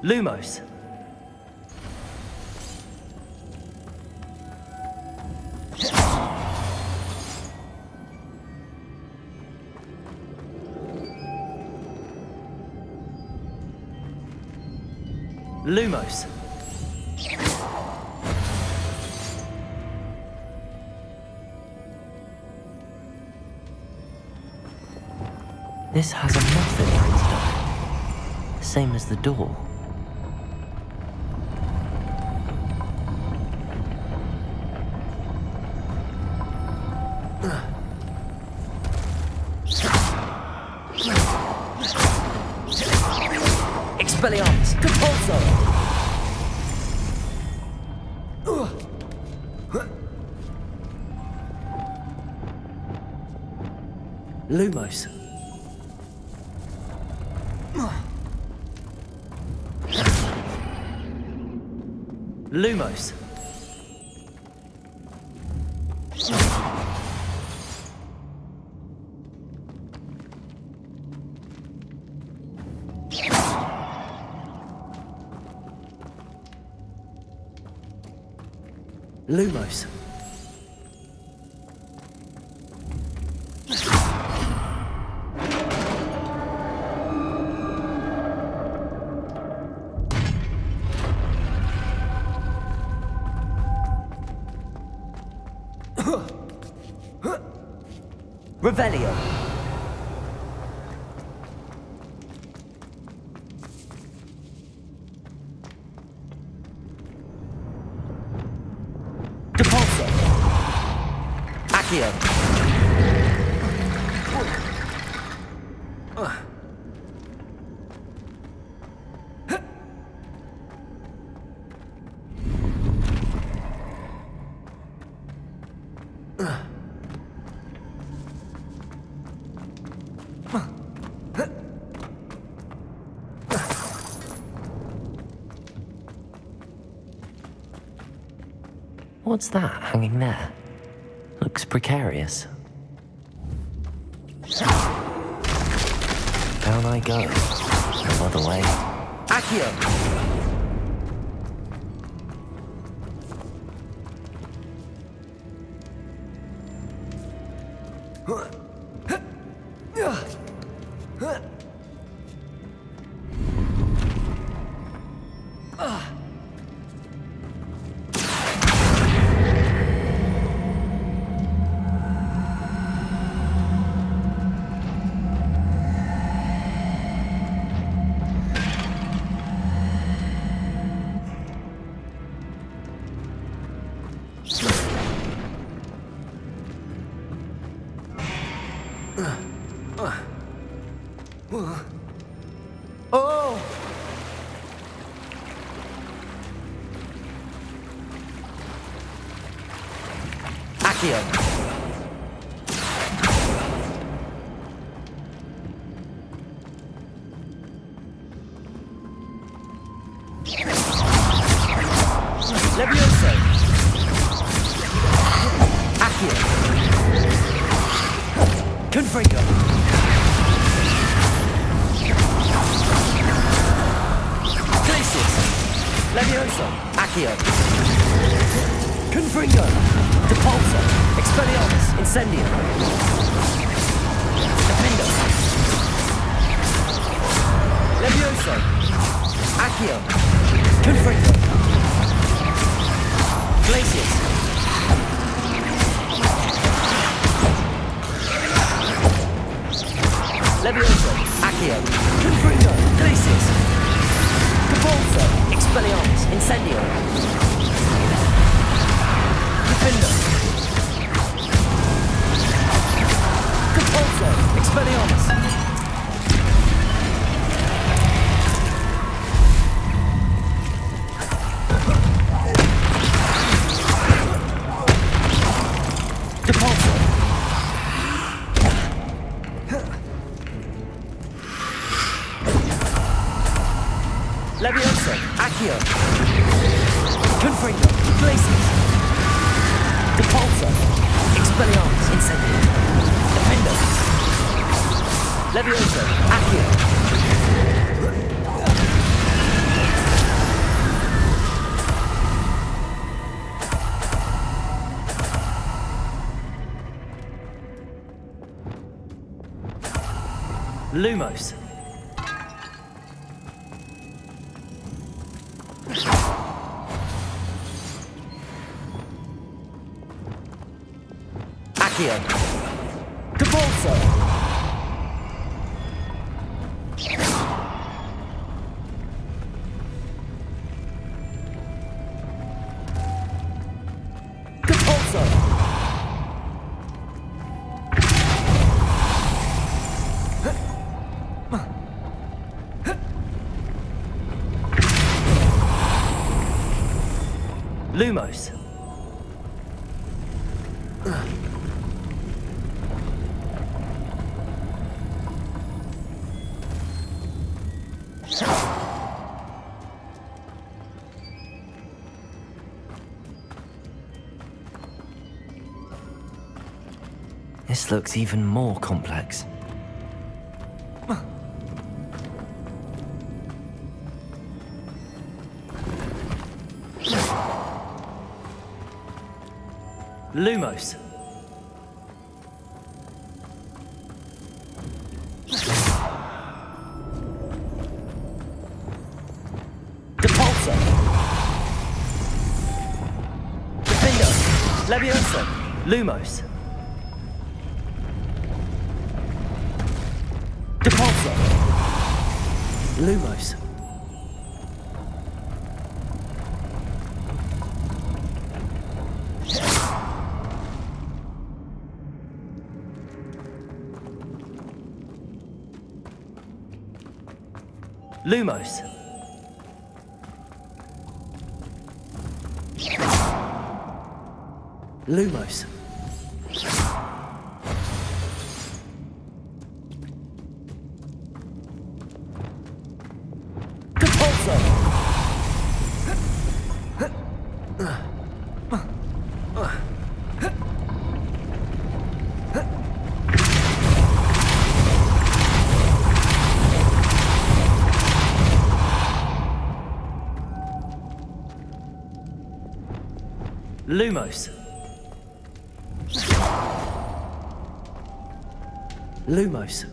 Lumos. Lumos. This has a muffin printed on it, same as the door. Expelliarmus! Depulso! Lumos. Lumos. Lumos. Revelio. Depulso. Accio. What's that hanging there? Looks precarious. Down I go. No other way. Accio! Oh! Accio! Levioso! Accio! Confringo! Glacius! Levioso! Accio! Confringo! Depulso! Expelliarmus! Incendio! Defendo! Levioso! Accio! Confringo! Glacius! Levioso! Accio! Confringo! Glacius! Depulso! Expelliarmus! Incendio! Defendo! Depulso! Expelliarmus! Depulso! Levioso! Accio! Confringo! Glacius! Depulso! Expelliarmus! Incendio! Defendo! Levioso! Accio! Lumos! Accio! Depulso! Depulso! Lumos! This looks even more complex. Lumos. Depulso. Defendo. Levioso. Lumos. Depulso. Lumos. Lumos. Lumos. Lumos. Lumos.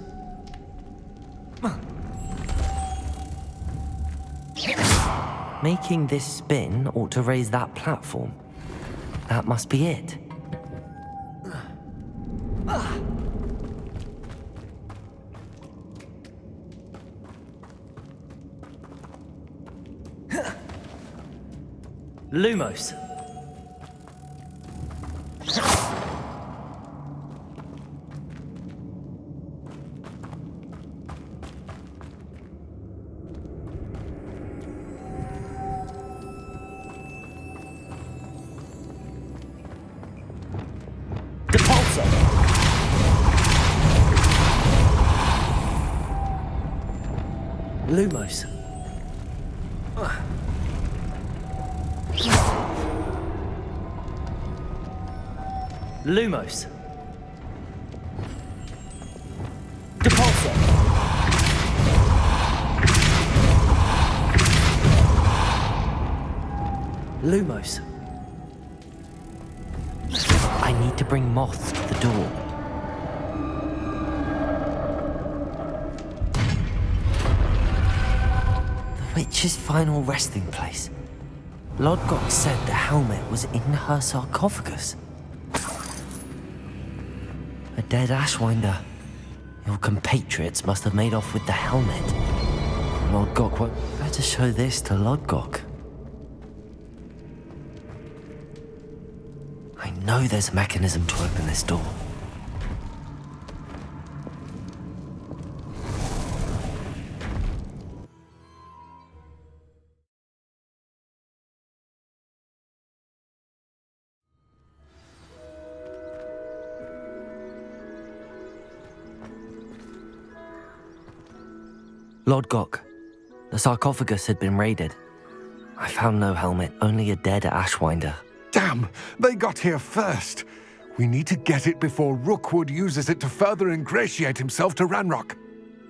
Making this spin ought to raise that platform. That must be it. Lumos. Lumos. Lumos. Depulsor. Lumos. I need to bring moths to the door. The witch's final resting place. Lodgok said the helmet was in her sarcophagus. A dead Ashwinder. Your compatriots must have made off with the helmet. Lodgok won't better show this to Lodgok. I know there's a mechanism to open this door. Lodgok, the sarcophagus had been raided. I found no helmet, only a dead Ashwinder. Damn! They got here first. We need to get it before Rookwood uses it to further ingratiate himself to Ranrock.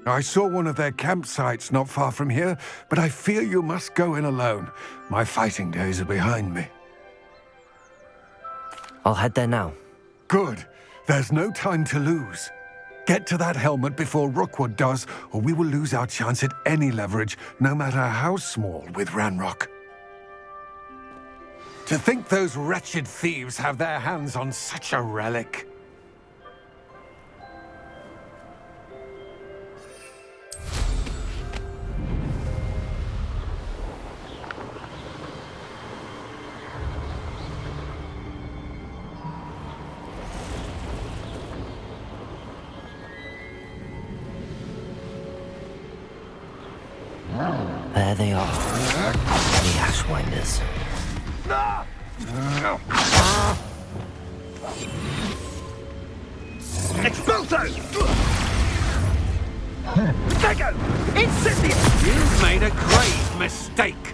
I saw one of their campsites not far from here, but I fear you must go in alone. My fighting days are behind me. I'll head there now. Good. There's no time to lose. Get to that helmet before Rookwood does, or we will lose our chance at any leverage, no matter how small, with Ranrock. To think those wretched thieves have their hands on such a relic. There they are, the Ashwinders. Expulso! Stego! Incendio! You've made a grave mistake!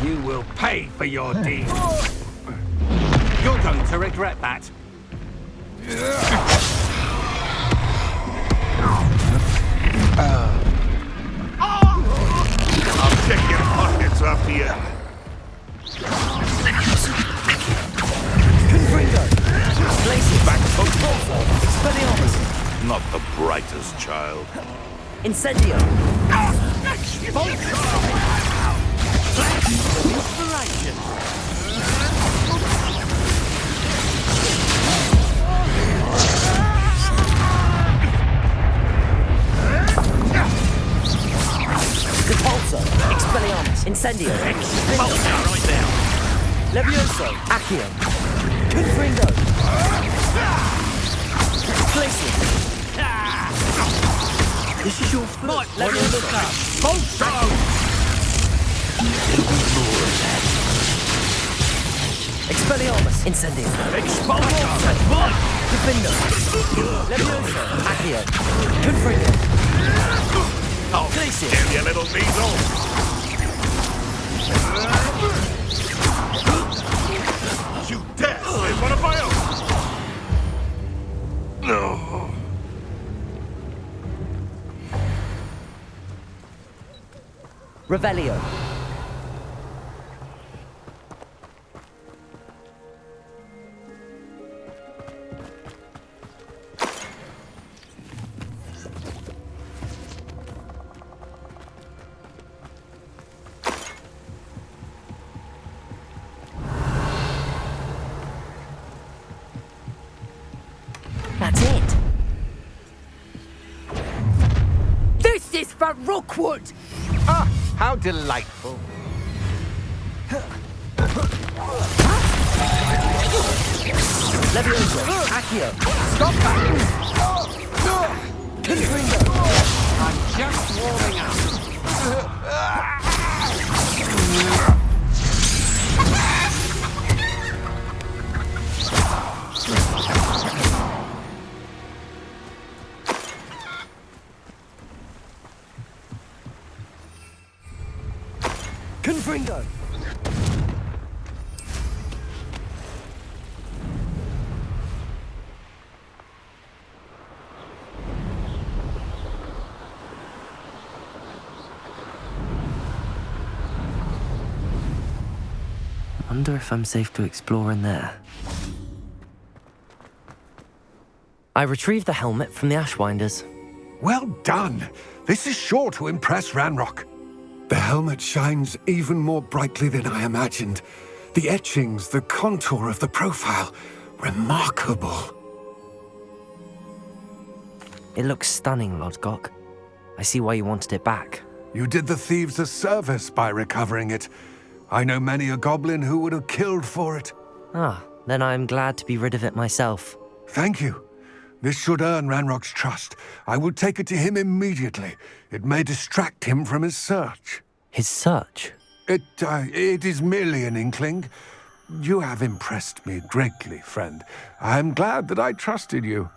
You will pay for your deeds. You're going to regret that. I'll check your pockets after you. Back Expelliarmus. Not the brightest child. Incendio. Depulso. Expelliarmus. Incendio. Expulso right there. Levioso. Accio. Confringo. Glacius. This is your foot. Levioso. Expelliarmus. Incendio. Expulso. Confindo. Levioso. Accio. Confringo. Oh, Glacius. damn you little weasel! You dare save one of my own! No. Revelio. That's it. This is for Rookwood! Ah, how delightful. Levioso. Accio. Stop that! I'm just warming up. Confringo! Wonder if I'm safe to explore in there. I retrieved the helmet from the Ashwinders. Well done. This is sure to impress Ranrock. The helmet shines even more brightly than I imagined. The etchings, the contour of the profile, remarkable. It looks stunning, Lodgok. I see why you wanted it back. You did the thieves a service by recovering it. I know many a goblin who would have killed for it. Ah, then I'm glad to be rid of it myself. Thank you. This should earn Ranrock's trust. I will take it to him immediately. It may distract him from his search. His search? It is merely an inkling. You have impressed me greatly, friend. I am glad that I trusted you.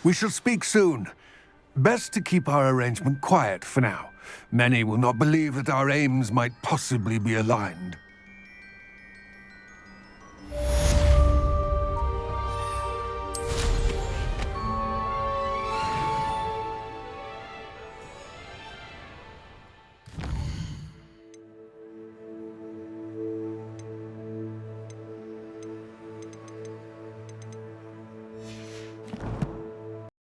We shall speak soon. Best to keep our arrangement quiet for now. Many will not believe that our aims might possibly be aligned.